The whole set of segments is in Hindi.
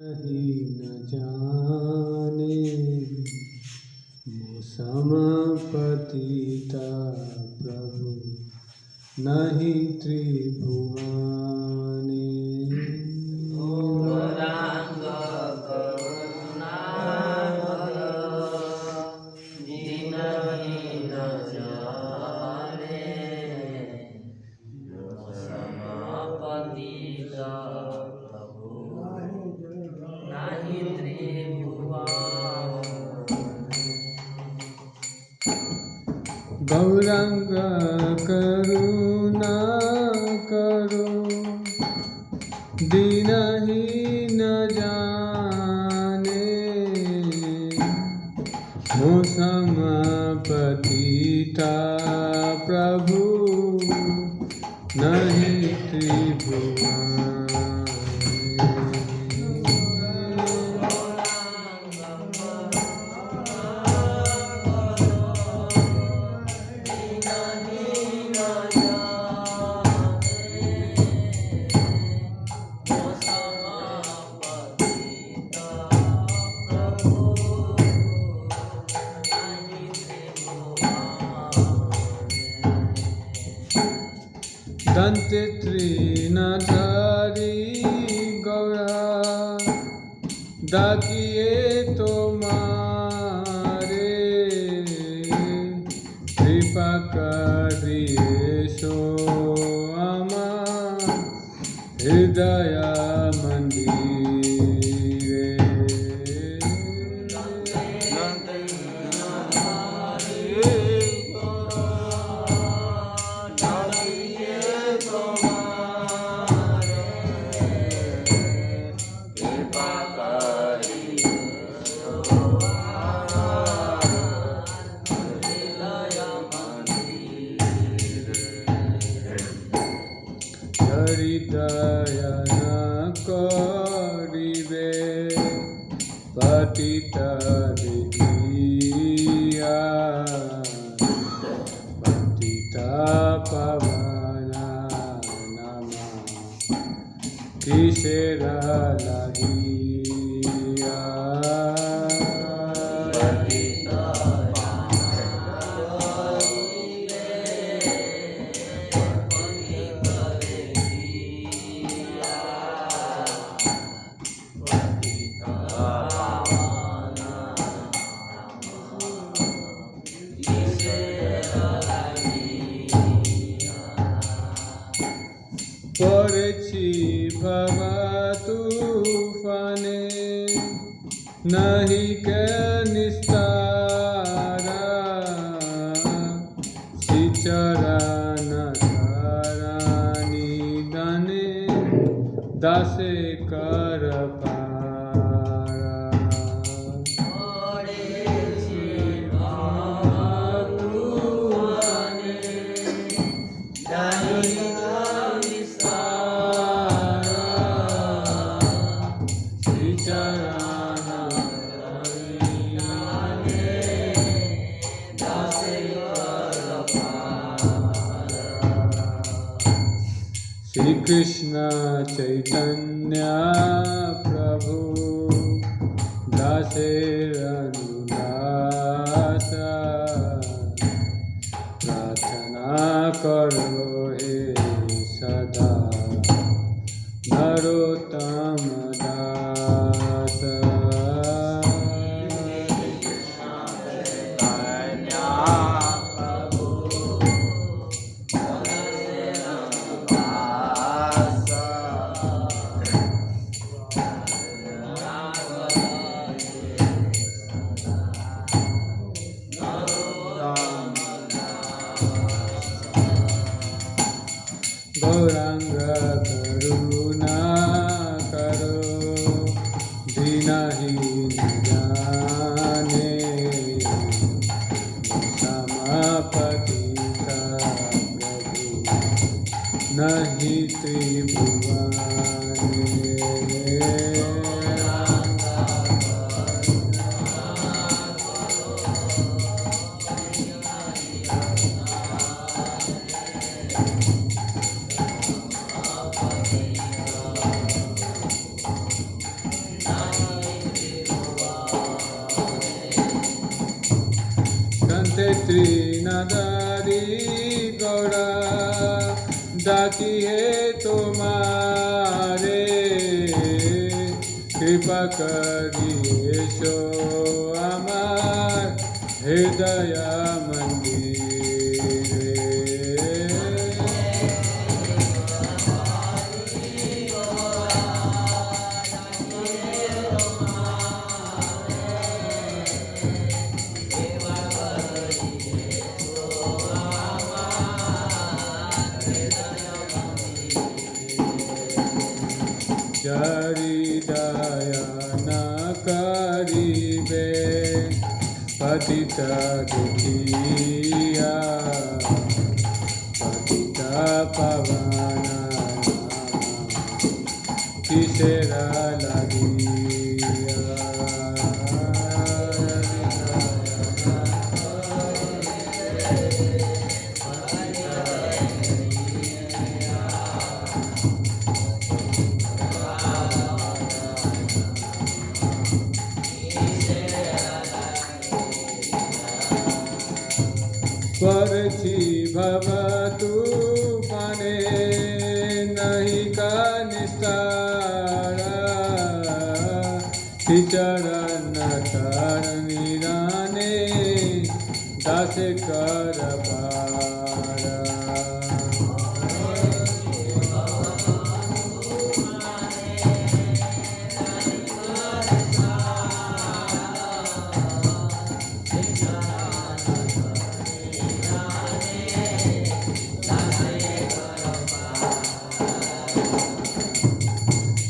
नहीं न जाने मौसम पतिता प्रभु नहीं त्रिभुवने। गौरांग करुणामय दीनहीन जाने समापतिता प्रभु नाही त्रिभुवन। गौरांग करुणा करो दीनहीन जाने मौसम पतिता प्रभु नहीं त्रिभुवन। दंते त्रिनाधारी गौरा डाकिए तुम्हारे कृपा करिए सो आमा हृदय मंदिरे। हृदय करिबे पतित देखिया पतित पवना नमा किसेरा लागिया। पड़ेछि भवा तूफाने नहीं के निस्तारा श्रीचरण शरणी दाने दासे कर पारा। श्री कृष्ण चैतन्य प्रभु दासे अनुदासा प्रार्थना करो हे सदा नरोत्तम दास। गौरांग करुणा करो दीनहीन जाने समापतिता प्रभु नहीं त्रिभुवने। नादारी गौरा दासी है तुम्हारे कृपा करिए सो आमार हृदय मंदिरे जरी दया न करिबे पतित दुखिया पतित पवन किसेरा लगिया परची भवतु पाने नहीं का निस्तारा चरण निराने दास कर पारा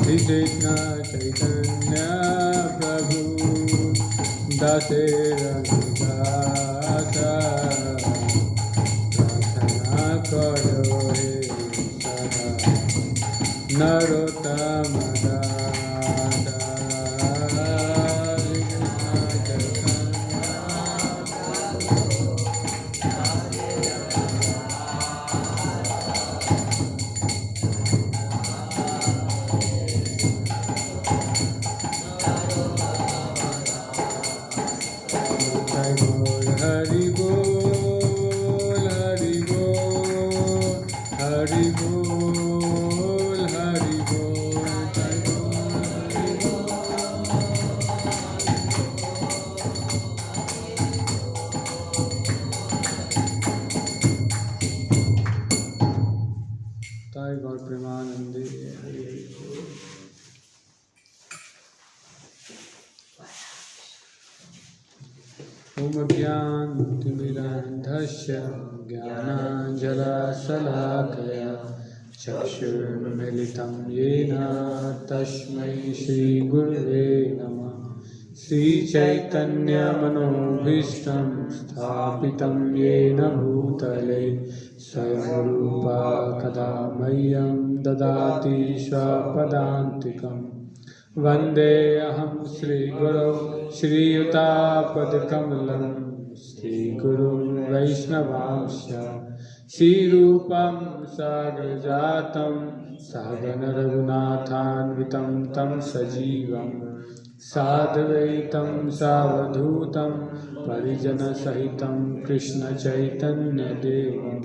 श्री कृष्ण चैतन्य प्रभु दासे रघुदासा प्रार्थना करो हे सदा नरोत्तम दासा हरि बोल हरि बोल हरि बोल हरि बोल ताई गौर प्रेमानंदे हरि बोल। ओम ज्ञानतिमिरान्धस्य ज्ञानाञ्जनशलाकया चक्षुर्मिलितं येन तस्मै श्रीगुरुवे नमः। श्रीचैतन्यमनोभीष्टं स्थापितं येन भूतले स्वयं रूपा कदा मह्यं ददाति स्वपदान्तिकम्। वन्देऽहं श्रीगुरौ श्रीयुतापदकमलं श्रीगुरुं वैष्णवांश्च श्रीरूपं साग्रजातं सहगणरघुनाथान्वितं तं सजीवं साद्वैतं सावधूतं परिजनसहितं कृष्णचैतन्यदेवं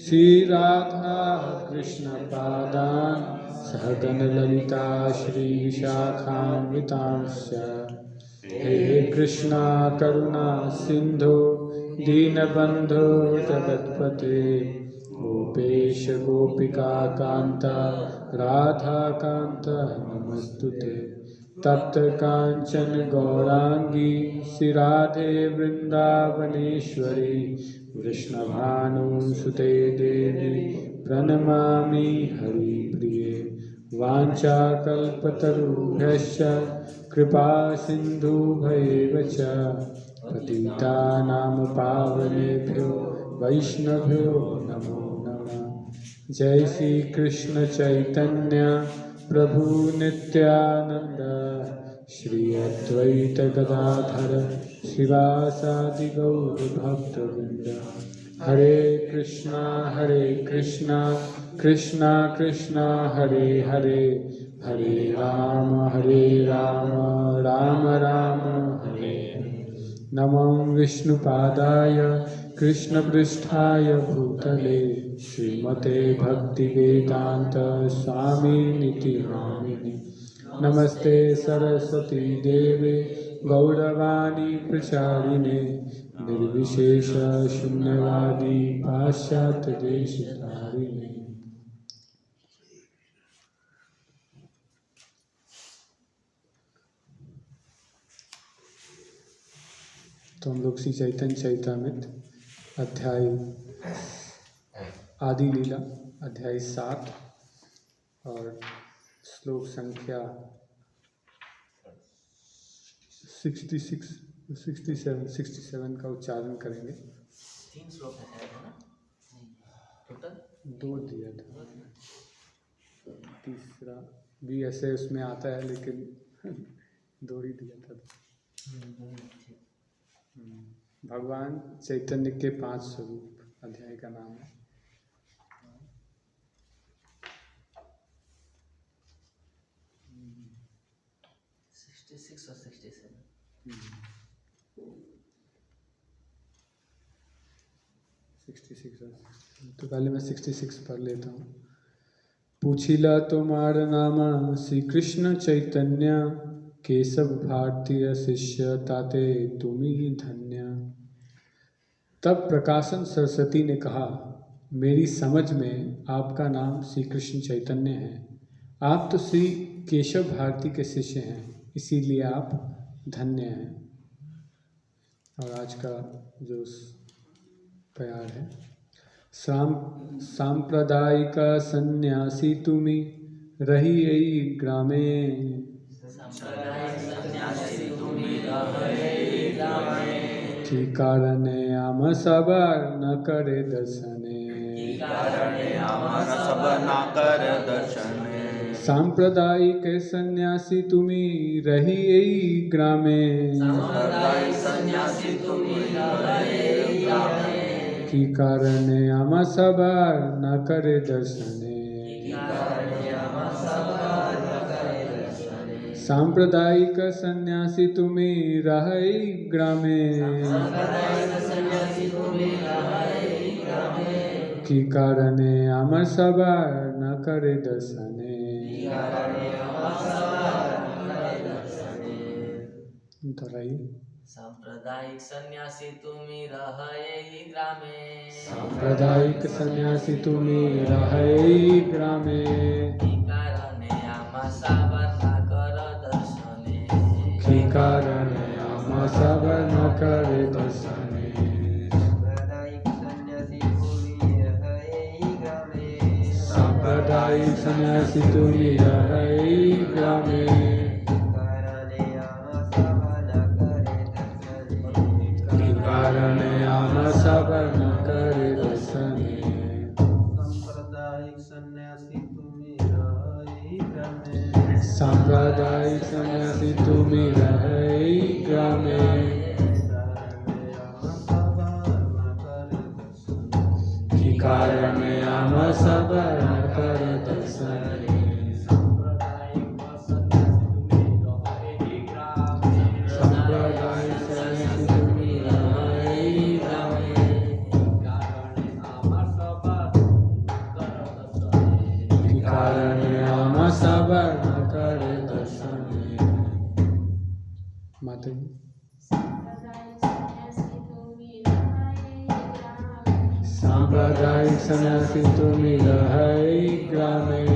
श्रीराधा कृष्णपादान् सहगणललिता श्रीविशाखान्वितांश्च। हे कृष्णा करुणा सिन्धो दीनबन्धो जगत्पते गोपेश गोपिका कान्ता राधाकान्त नमस्तुते। तप्त काञ्चन गौरांगी श्रीराधे वृन्दावनेश्वरी कृष्णभानुसुते देवी प्रणमामि हरिप्रिये। वाञ्छाकल्पतरुभ्यश्च कृपा सिन्धुभ्येव च पतितानां पावनेभ्यो वैष्णवेभ्यो नमो नमः। जय श्री कृष्ण चैतन्य प्रभु नित्यानंद श्री अद्वैत गदाधर श्रीवासादि गौर भक्तवृंद। हरे कृष्णा कृष्णा कृष्णा हरे हरे हरे राम राम राम हरे हरे। नमः विष्णुपादाय कृष्णपृष्ठाय भूतले श्रीमते भक्तिवेदांत स्वामिनिति नामिने। नमस्ते सरस्वती देवे गौरवाणी प्रचारिणे निर्विशेष शून्यवादी पाश्चात्य देशधारिणे। तो हम लोग श्री चैतन्य चरितामृत अध्याय आदि लीला अध्याय 7 और श्लोक संख्या 67 का उच्चारण करेंगे। 3 श्लोक है ना? टोटल 2 दिया था, तीसरा भी ऐसे उसमें आता है लेकिन 2 ही दिया था। भगवान चैतन्य के 5 स्वरूप अध्याय का नाम है। और 67 66 तो पहले मैं 66 पढ़ लेता हूँ। पूछिला तुम्हार नाम श्री कृष्ण चैतन्य केशव भारतीय शिष्य ताते तुमी धन्य। तब प्रकाशन सरस्वती ने कहा, मेरी समझ में आपका नाम श्री कृष्ण चैतन्य है। आप तो श्री केशव भारती के शिष्य हैं, इसीलिए आप धन्य हैं। और आज का जो प्यार है, सांप्रदायिक सन्यासी तुमी रही यही ग्रामे। की कारणे आम सबर न करे दर्शने। सांप्रदायिक सन्यासी तुमी रही यही ग्रामे। की कारणे आम सबर न करे दर्शने। सांप्रदायिक सन्यासी तुमी रही ग्रामे। की कारणे आम सबर न करे दर्शने। सांप्रदायिक सन्यासी तुमी रहे ग्रामे। सांप्रदायिक सन्यासी तुमी रहे ग्रामे। की कारणे आमा सबर न कर दर्शने। की कारणे आमा सबर न करे दर्शने। सांप्रदायिक सन्यासी तुमी रहे ग्रामे। की कारणे आमा सबर न करे दर्शने। सांप्रदायिक सन्यासी तुमी रहे ग्रामे। सांप्रदायिक सन्यासी तुमी रहे ग्रामे। की कारणे आम सबर न करे दर्शने। सांप्रदायिक सन्यासी तुमी रहे ग्रामे। की कारणे आम सबर न करे दर्शने। माता जी, सांप्रदायिक सन्यासी तुमी रहे ग्रामे।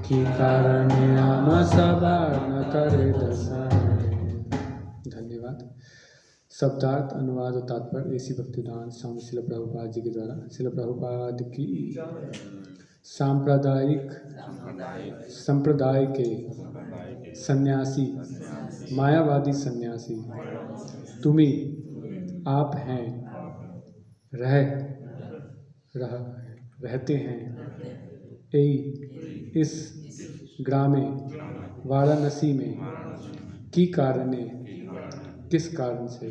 की कारणे आम सबर न करे दर्शने। धन्यवाद। शब्दार्थ, अनुवाद और तात्पर्य ऐसी भक्तिदान स्वामी शिल प्रभुपाद जी के द्वारा। शिल प्रभुपाद की संप्रदाय के सन्यासी, मायावादी सन्यासी तुमी आप हैं, रहते हैं इस ग्रामे वाराणसी में। की कारणे किस कारण से,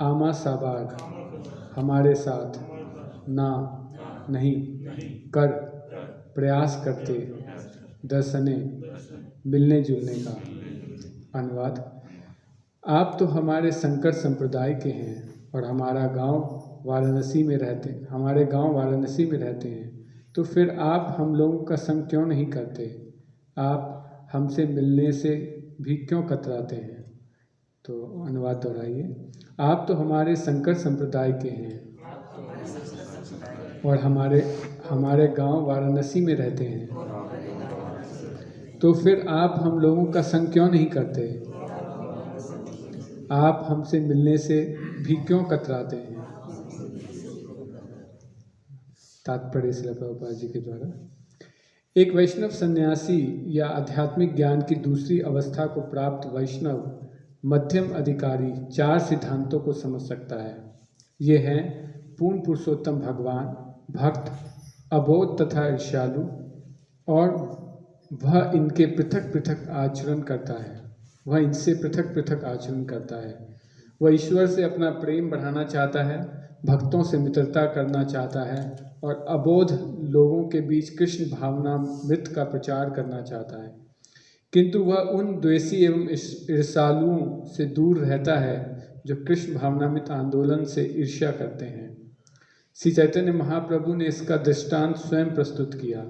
आमा सबार हमारे साथ, ना नहीं कर प्रयास करते, दर्शने मिलने जुलने का। अनुवाद: आप तो हमारे शंकर संप्रदाय के हैं और हमारे गांव वाराणसी में रहते हैं, तो फिर आप हम लोगों का संग क्यों नहीं करते? आप हमसे मिलने से भी क्यों कतराते हैं? तो अनुवाद दोहराइए। आप तो हमारे शंकर संप्रदाय के हैं और हमारे गांव वाराणसी में रहते हैं, तो फिर आप हम लोगों का संग क्यों नहीं करते? आप हमसे मिलने से भी क्यों कतराते हैं? तात्पर्य श्रील प्रभुपाद जी के द्वारा। एक वैष्णव सन्यासी या आध्यात्मिक ज्ञान की दूसरी अवस्था को प्राप्त वैष्णव मध्यम अधिकारी 4 सिद्धांतों को समझ सकता है। ये हैं: पूर्ण पुरुषोत्तम भगवान, भक्त, अबोध तथा ईर्ष्यालु, और वह इनसे पृथक पृथक आचरण करता है। वह ईश्वर से अपना प्रेम बढ़ाना चाहता है, भक्तों से मित्रता करना चाहता है और अबोध लोगों के बीच कृष्ण भावनामृत का प्रचार करना चाहता है, किंतु वह उन द्वेषी एवं ईर्ष्यालुओं से दूर रहता है जो कृष्ण भावनामृत आंदोलन से ईर्ष्या करते हैं। श्री चैतन्य महाप्रभु ने इसका दृष्टांत स्वयं प्रस्तुत किया।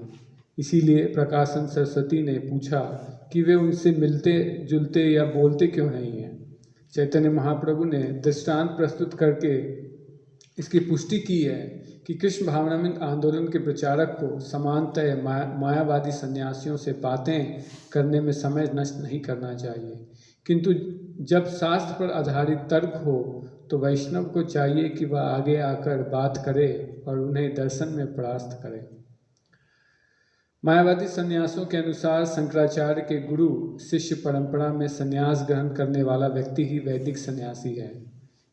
इसीलिए प्रकाशन सरस्वती ने पूछा कि वे उनसे मिलते जुलते या बोलते क्यों नहीं हैं। चैतन्य महाप्रभु ने दृष्टांत प्रस्तुत करके इसकी पुष्टि की है कि कृष्ण भावनामृत आंदोलन के प्रचारक को समानतः मायावादी सन्यासियों से बातें करने में समय नष्ट नहीं करना चाहिए, किंतु जब शास्त्र पर आधारित तर्क हो तो वैष्णव को चाहिए कि वह आगे आकर बात करे और उन्हें दर्शन में परास्त करे। मायावादी सन्यासों के अनुसार शंकराचार्य के गुरु शिष्य परंपरा में सन्यास ग्रहण करने वाला व्यक्ति ही वैदिक सन्यासी है।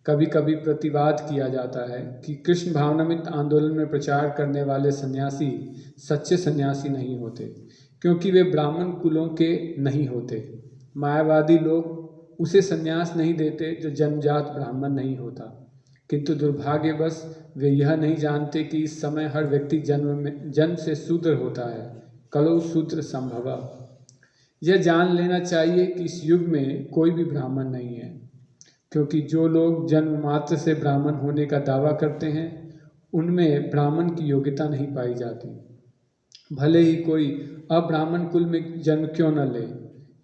कभी कभी प्रतिवाद किया जाता है कि कृष्ण भावनामृत आंदोलन में प्रचार करने वाले सन्यासी सच्चे सन्यासी नहीं होते, क्योंकि वे ब्राह्मण कुलों के नहीं होते। मायावादी लोग उसे सन्यास नहीं देते जो जन्मजात ब्राह्मण नहीं होता, किंतु दुर्भाग्यवश वे यह नहीं जानते कि इस समय हर व्यक्ति जन्म से शूद्र होता है। कलौ शूद्र संभव। यह जान लेना चाहिए कि इस युग में कोई भी ब्राह्मण नहीं है, क्योंकि जो लोग जन्म मात्र से ब्राह्मण होने का दावा करते हैं उनमें ब्राह्मण की योग्यता नहीं पाई जाती, भले ही कोई अब्राह्मण कुल में जन्म क्यों न ले।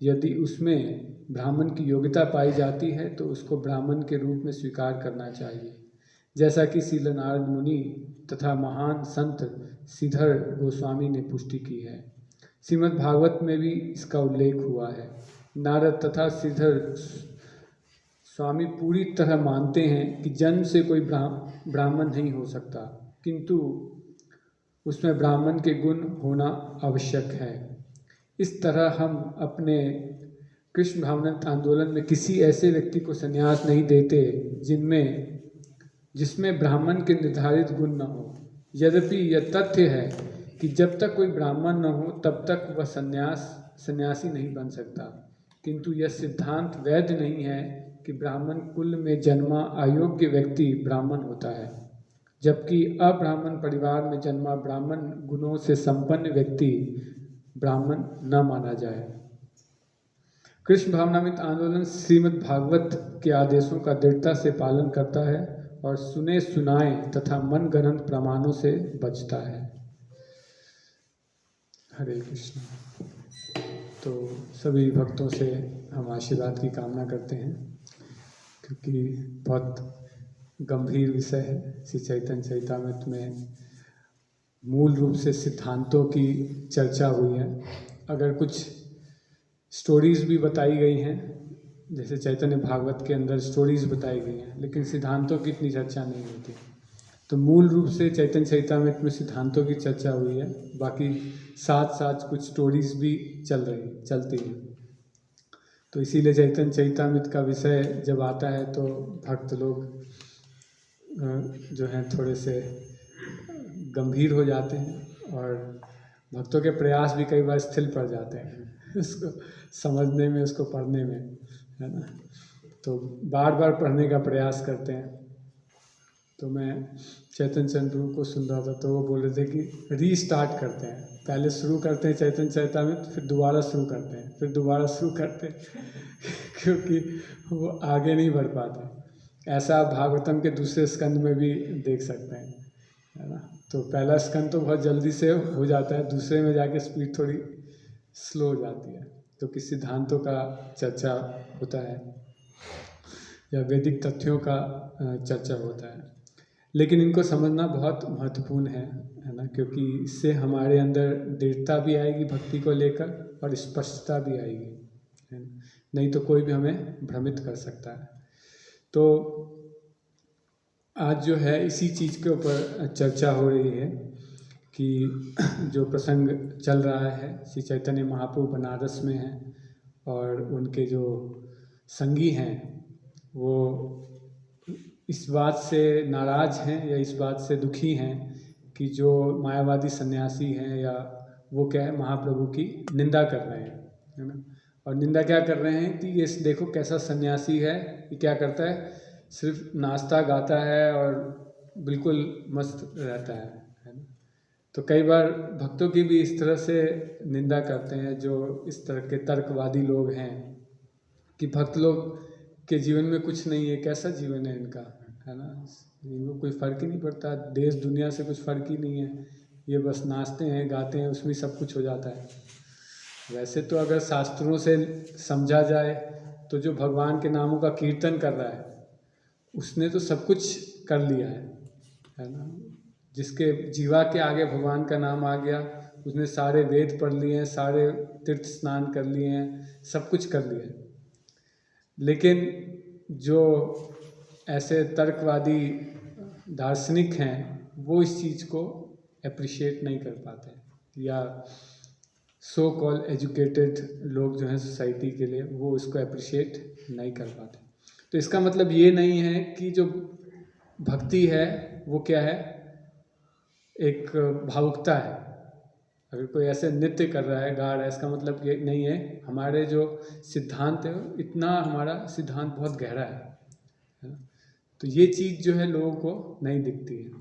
यदि उसमें ब्राह्मण की योग्यता पाई जाती है तो उसको ब्राह्मण के रूप में स्वीकार करना चाहिए, जैसा कि श्रील नारद मुनि तथा महान संत श्रीधर गोस्वामी ने पुष्टि की है। श्रीमद् भागवत में भी इसका उल्लेख हुआ है। नारद तथा श्रीधर स्वामी पूरी तरह मानते हैं कि जन्म से कोई ब्राह्मण नहीं हो सकता, किंतु उसमें ब्राह्मण के गुण होना आवश्यक है। इस तरह हम अपने कृष्ण भावनामृत आंदोलन में किसी ऐसे व्यक्ति को संन्यास नहीं देते जिसमें ब्राह्मण के निर्धारित गुण न हो। यद्यपि यह तथ्य है कि जब तक कोई ब्राह्मण न हो तब तक वह सन्यासी नहीं बन सकता, किंतु यह सिद्धांत वैध नहीं है कि ब्राह्मण कुल में जन्मा अयोग्य व्यक्ति ब्राह्मण होता है, जबकि अब्राह्मण परिवार में जन्मा ब्राह्मण गुणों से संपन्न व्यक्ति ब्राह्मण न माना जाए। कृष्ण भावनामृत आंदोलन श्रीमद् भागवत के आदेशों का दृढ़ता से पालन करता है और सुने सुनाए तथा मनगढ़ंत प्रमाणों से बचता है। हरे कृष्ण। तो सभी भक्तों से हम आशीर्वाद की कामना करते हैं, क्योंकि बहुत गंभीर विषय है। श्री चैतन्य चरितामृत में मूल रूप से सिद्धांतों की चर्चा हुई है। अगर कुछ स्टोरीज भी बताई गई हैं, जैसे चैतन्य भागवत के अंदर स्टोरीज बताई गई हैं, लेकिन सिद्धांतों की इतनी चर्चा नहीं होती। तो मूल रूप से चैतन्य चरितामृत में सिद्धांतों की चर्चा हुई है, बाकी साथ साथ कुछ स्टोरीज भी चलती हैं। तो इसीलिए चैतन्य चरितामृत का विषय जब आता है तो भक्त लोग जो हैं थोड़े से गंभीर हो जाते हैं और भक्तों के प्रयास भी कई बार स्थिर पड़ जाते हैं उसको समझने में, उसको पढ़ने में, है ना। तो बार बार पढ़ने का प्रयास करते हैं। तो मैं चैतन्य चंद्र को सुन रहा था, तो वो बोल रहे थे कि रीस्टार्ट करते हैं, पहले शुरू करते हैं चैतन्य चरितामृत, फिर दोबारा शुरू करते हैं, फिर दोबारा शुरू करते हैं क्योंकि वो आगे नहीं बढ़ पाते। ऐसा आप भागवतम के दूसरे स्कंद में भी देख सकते हैं, है ना। तो पहला स्कंद तो बहुत जल्दी से हो जाता है, दूसरे में जाके स्पीड थोड़ी स्लो हो जाती है। तो किस सिद्धांतों का चर्चा होता है या वैदिक तथ्यों का चर्चा होता है, लेकिन इनको समझना बहुत महत्वपूर्ण है ना, क्योंकि इससे हमारे अंदर दृढ़ता भी आएगी भक्ति को लेकर और स्पष्टता भी आएगी, है ना? नहीं तो कोई भी हमें भ्रमित कर सकता है। तो आज जो है इसी चीज़ के ऊपर चर्चा हो रही है कि जो प्रसंग चल रहा है, श्री चैतन्य महाप्रभु बनारस में हैं और उनके जो संगी हैं वो इस बात से नाराज़ हैं या इस बात से दुखी हैं कि जो मायावादी सन्यासी हैं या वो क्या है, महाप्रभु की निंदा कर रहे हैं, है ना। और निंदा क्या कर रहे हैं कि ये देखो कैसा सन्यासी है, ये क्या करता है, सिर्फ नाचता गाता है और बिल्कुल मस्त रहता है ना। तो कई बार भक्तों की भी इस तरह से निंदा करते हैं जो इस तरह के तर्कवादी लोग हैं कि भक्त लोग के जीवन में कुछ नहीं है, कैसा जीवन है इनका, है ना, इनको कोई फ़र्क ही नहीं पड़ता, देश दुनिया से कुछ फ़र्क ही नहीं है, ये बस नाचते हैं गाते हैं, उसमें सब कुछ हो जाता है। वैसे तो अगर शास्त्रों से समझा जाए तो जो भगवान के नामों का कीर्तन कर रहा है उसने तो सब कुछ कर लिया है ना। जिसके जीवा के आगे भगवान का नाम आ गया, उसने सारे वेद पढ़ लिए हैं, सारे तीर्थ स्नान कर लिए हैं, सब कुछ कर लिया है। लेकिन जो ऐसे तर्कवादी दार्शनिक हैं वो इस चीज़ को अप्रिशिएट नहीं कर पाते, या सो कॉल एजुकेटेड लोग जो हैं सोसाइटी के लिए वो इसको अप्रिशिएट नहीं कर पाते। तो इसका मतलब ये नहीं है कि जो भक्ति है वो क्या है, एक भावुकता है। अगर कोई ऐसे नृत्य कर रहा है, गा रहा है, इसका मतलब ये नहीं है। हमारे जो सिद्धांत है इतना, हमारा सिद्धांत बहुत गहरा है ना। तो ये चीज़ जो है लोगों को नहीं दिखती है।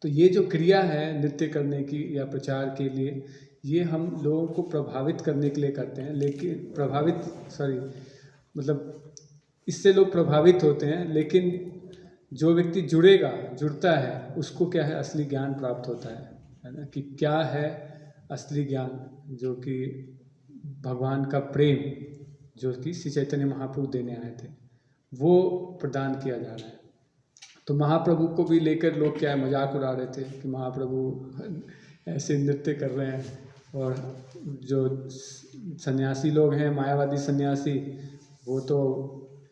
तो ये जो क्रिया है नृत्य करने की या प्रचार के लिए, ये हम लोगों को प्रभावित करने के लिए करते हैं, लेकिन मतलब इससे लोग प्रभावित होते हैं, लेकिन जो व्यक्ति जुड़ता है उसको क्या है, असली ज्ञान प्राप्त होता है ना। कि क्या है असली ज्ञान, जो कि भगवान का प्रेम जो कि श्री चैतन्य महाप्रभु देने आए थे वो प्रदान किया जा रहा है। तो महाप्रभु को भी लेकर लोग क्या है, मजाक उड़ा रहे थे कि महाप्रभु ऐसे नृत्य कर रहे हैं, और जो सन्यासी लोग हैं, मायावादी सन्यासी, वो तो,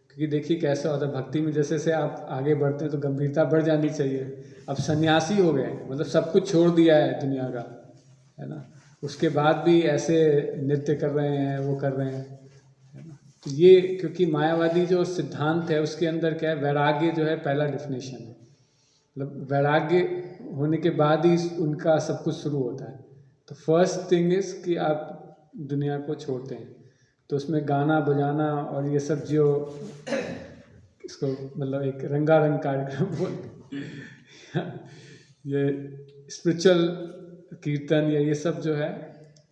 क्योंकि देखिए कैसा होता है भक्ति में, जैसे जैसे आप आगे बढ़ते हैं तो गंभीरता बढ़ जानी चाहिए। अब सन्यासी हो गए, मतलब सब कुछ छोड़ दिया है दुनिया का, है ना, उसके बाद भी ऐसे नृत्य कर रहे हैं, वो कर रहे हैं, है ना। तो ये क्योंकि मायावादी जो सिद्धांत है उसके अंदर क्या है, वैराग्य जो है पहला डेफिनेशन है, मतलब वैराग्य होने के बाद ही उनका सब कुछ शुरू होता है। तो फर्स्ट थिंग इज कि आप दुनिया को छोड़ते हैं, तो उसमें गाना बजाना और ये सब जो इसको मतलब एक रंगारंग कार्यक्रम बोलते ये स्पिरिचुअल कीर्तन या ये सब जो है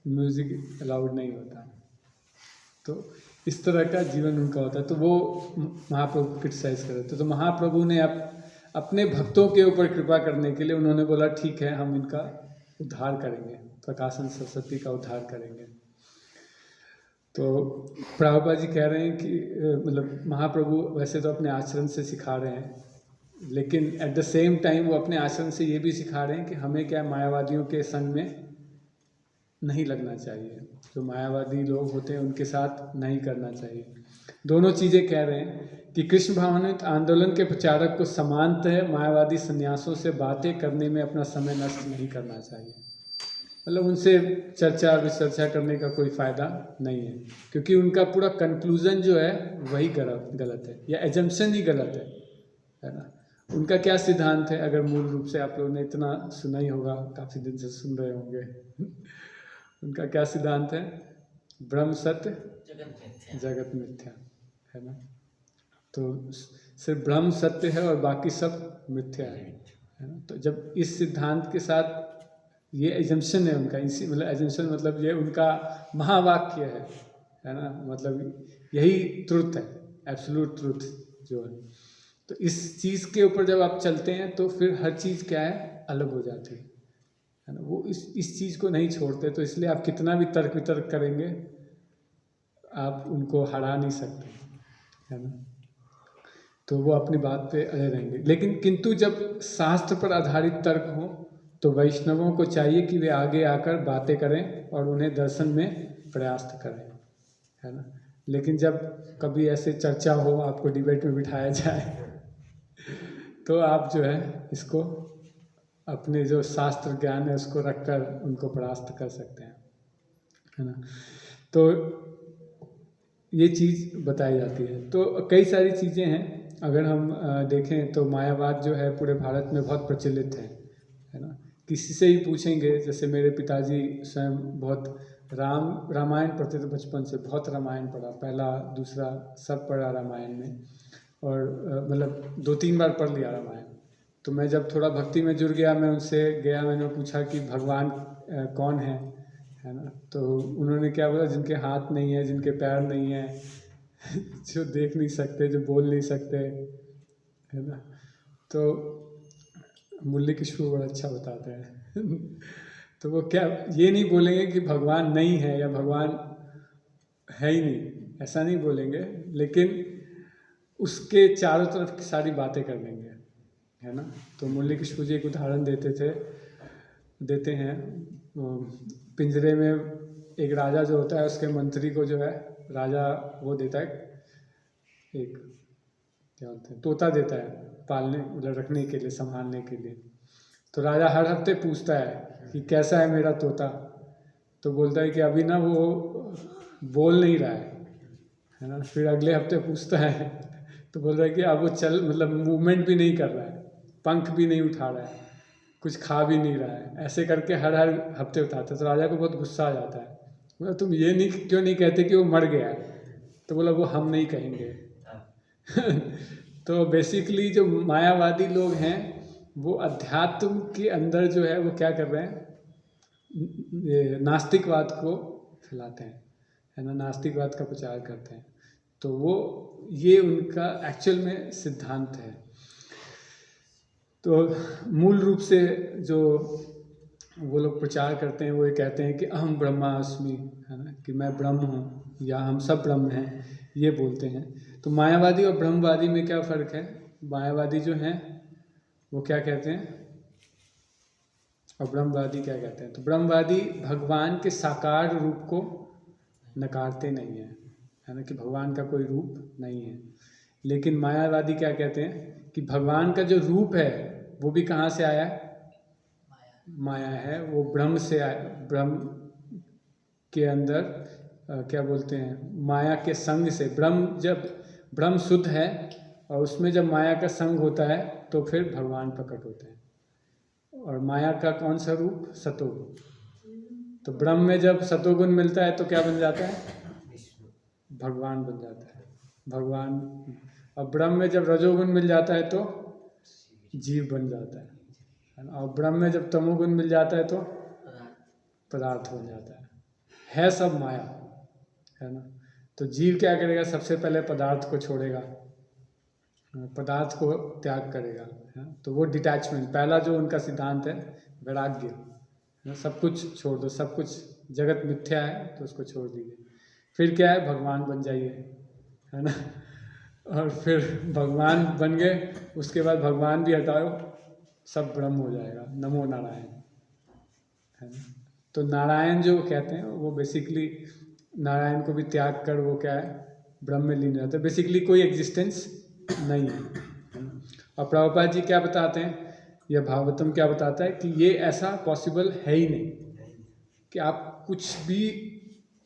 म्यूजिक अलाउड नहीं होता। तो इस तरह का जीवन उनका होता है। तो वो महाप्रभु क्रिटिसाइज कर रहे थे। तो महाप्रभु ने अपने भक्तों के ऊपर कृपा करने के लिए उन्होंने बोला ठीक है, हम इनका उद्धार करेंगे, प्रकाशन सरस्वती का उद्धार करेंगे। तो प्रभुपाद जी कह रहे हैं कि मतलब महाप्रभु वैसे तो अपने आचरण से सिखा रहे हैं, लेकिन एट द सेम टाइम वो अपने आचरण से ये भी सिखा रहे हैं कि हमें क्या मायावादियों के संग में नहीं लगना चाहिए, जो मायावादी लोग होते हैं उनके साथ नहीं करना चाहिए। दोनों चीज़ें कह रहे हैं कि कृष्ण भावनामृत आंदोलन के प्रचारक को समानतः मायावादी सन्यासों से बातें करने में अपना समय नष्ट नहीं करना चाहिए। मतलब उनसे चर्चा विचर्चा करने का कोई फ़ायदा नहीं है, क्योंकि उनका पूरा कंक्लूजन जो है वही गलत है, या एजम्पशन ही गलत है ना। उनका क्या सिद्धांत है, अगर मूल रूप से आप लोगों ने इतना सुना ही होगा, काफ़ी दिन से सुन रहे होंगे उनका क्या सिद्धांत है, ब्रह्म सत्य जगत मिथ्या, है ना। तो सिर्फ ब्रह्म सत्य है और बाकी सब मिथ्या है ना। तो जब इस सिद्धांत के साथ ये एजम्पशन है उनका, इसी मतलब एजम्पशन मतलब ये उनका महावाक्य है ना, मतलब यही ट्रुथ है, एब्सोल्यूट ट्रुथ जो है। तो इस चीज़ के ऊपर जब आप चलते हैं तो फिर हर चीज़ क्या है, अलग हो जाती है ना। वो इस चीज़ को नहीं छोड़ते, तो इसलिए आप कितना भी तर्क वितर्क करेंगे आप उनको हरा नहीं सकते, है ना। तो वो अपनी बात पे अड़े रहेंगे। लेकिन किंतु जब शास्त्र पर आधारित तर्क हो तो वैष्णवों को चाहिए कि वे आगे आकर बातें करें और उन्हें दर्शन में प्रयास करें, है ना। लेकिन जब कभी ऐसे चर्चा हो, आपको डिबेट में बिठाया जाए तो आप जो है इसको अपने जो शास्त्र ज्ञान है उसको रखकर उनको परास्त कर सकते हैं, है ना। तो ये चीज़ बताई जाती है। तो कई सारी चीज़ें हैं, अगर हम देखें तो मायावाद जो है पूरे भारत में बहुत प्रचलित है ना। किसी से ही पूछेंगे, जैसे मेरे पिताजी स्वयं बहुत रामायण पढ़ते थे बचपन से, बहुत रामायण पढ़ा, पहला दूसरा सब पढ़ा रामायण में, और मतलब 2-3 बार पढ़ लिया रामायण। तो मैं जब थोड़ा भक्ति में जुड़ गया, मैं उनसे गया, मैंने पूछा कि भगवान कौन है ना। तो उन्होंने क्या बोला, जिनके हाथ नहीं है, जिनके पैर नहीं है जो देख नहीं सकते, जो बोल नहीं सकते, है ना। तो मुरली किशोर बड़ा अच्छा बताते हैं तो वो क्या ये नहीं बोलेंगे कि भगवान नहीं है या भगवान है ही नहीं, ऐसा नहीं बोलेंगे, लेकिन उसके चारों तरफ की सारी बातें कर देंगे, है ना। तो मुरली किशोर जी एक उदाहरण देते हैं, पिंजरे में एक राजा जो होता है उसके मंत्री को जो है राजा वो देता है, एक क्या बोलते हैं, तोता देता है पालने, मतलब रखने के लिए, संभालने के लिए। तो राजा हर हफ्ते पूछता है कि कैसा है मेरा तोता, तो बोलता है कि अभी ना वो बोल नहीं रहा है ना। फिर अगले हफ्ते पूछता है तो बोल रहा है कि अब वो मतलब मूवमेंट भी नहीं कर रहा है, पंख भी नहीं उठा रहा है, कुछ खा भी नहीं रहा है। ऐसे करके हर हफ्ते उठाते, तो राजा को बहुत गुस्सा आ जाता है, बोला तुम ये नहीं क्यों नहीं कहते कि वो मर गया है। तो बोला वो हम नहीं कहेंगे तो बेसिकली जो मायावादी लोग हैं वो अध्यात्म के अंदर जो है वो क्या कर रहे हैं, ये नास्तिकवाद को फैलाते हैं, है ना, नास्तिकवाद का प्रचार करते हैं। तो वो ये उनका एक्चुअल में सिद्धांत है। तो मूल रूप से जो वो लोग प्रचार करते हैं वो ये कहते हैं कि अहम ब्रह्मास्मि, है ना, कि मैं ब्रह्म हूँ या हम सब ब्रह्म हैं, ये बोलते हैं। तो मायावादी और ब्रह्मवादी में क्या फ़र्क है? मायावादी जो हैं वो क्या कहते हैं और ब्रह्मवादी क्या कहते हैं? तो ब्रह्मवादी भगवान के साकार रूप को नकारते नहीं हैं, है ना, कि भगवान का कोई रूप नहीं है। लेकिन मायावादी क्या कहते हैं कि भगवान का जो रूप है वो भी कहाँ से आया है? माया है, वो ब्रह्म से आया, ब्रह्म के अंदर क्या बोलते हैं, माया के संग से। ब्रह्म जब ब्रह्म शुद्ध है और उसमें जब माया का संग होता है तो फिर भगवान प्रकट होते हैं। और माया का कौन सा रूप? सतोगुण। तो ब्रह्म में जब सतोगुण मिलता है तो क्या बन जाता है? भगवान बन जाता है, भगवान। और ब्रह्म में जब रजोगुण मिल जाता है तो जीव बन जाता है। और ब्रह्म में जब तमोगुण मिल जाता है तो पदार्थ बन जाता है सब माया, है ना। तो जीव क्या करेगा? सबसे पहले पदार्थ को छोड़ेगा, पदार्थ को त्याग करेगा, है। तो वो डिटैचमेंट, पहला जो उनका सिद्धांत है वैराग्य, है ना, सब कुछ छोड़ दो, सब कुछ जगत मिथ्या है तो उसको छोड़ दीजिए। फिर क्या है? भगवान बन जाइए, है ना। और फिर भगवान बन गए, उसके बाद भगवान भी हटाओ, सब ब्रह्म हो जाएगा। नमो नारायण, है ना। तो नारायण जो कहते हैं वो बेसिकली नारायण को भी त्याग कर वो क्या है? ब्रह्म में लीन रहता है। बेसिकली कोई एग्जिस्टेंस नहीं है। और प्रभुपाद जी क्या बताते हैं, या भागवतम क्या बताता है कि ये ऐसा पॉसिबल है ही नहीं कि आप कुछ भी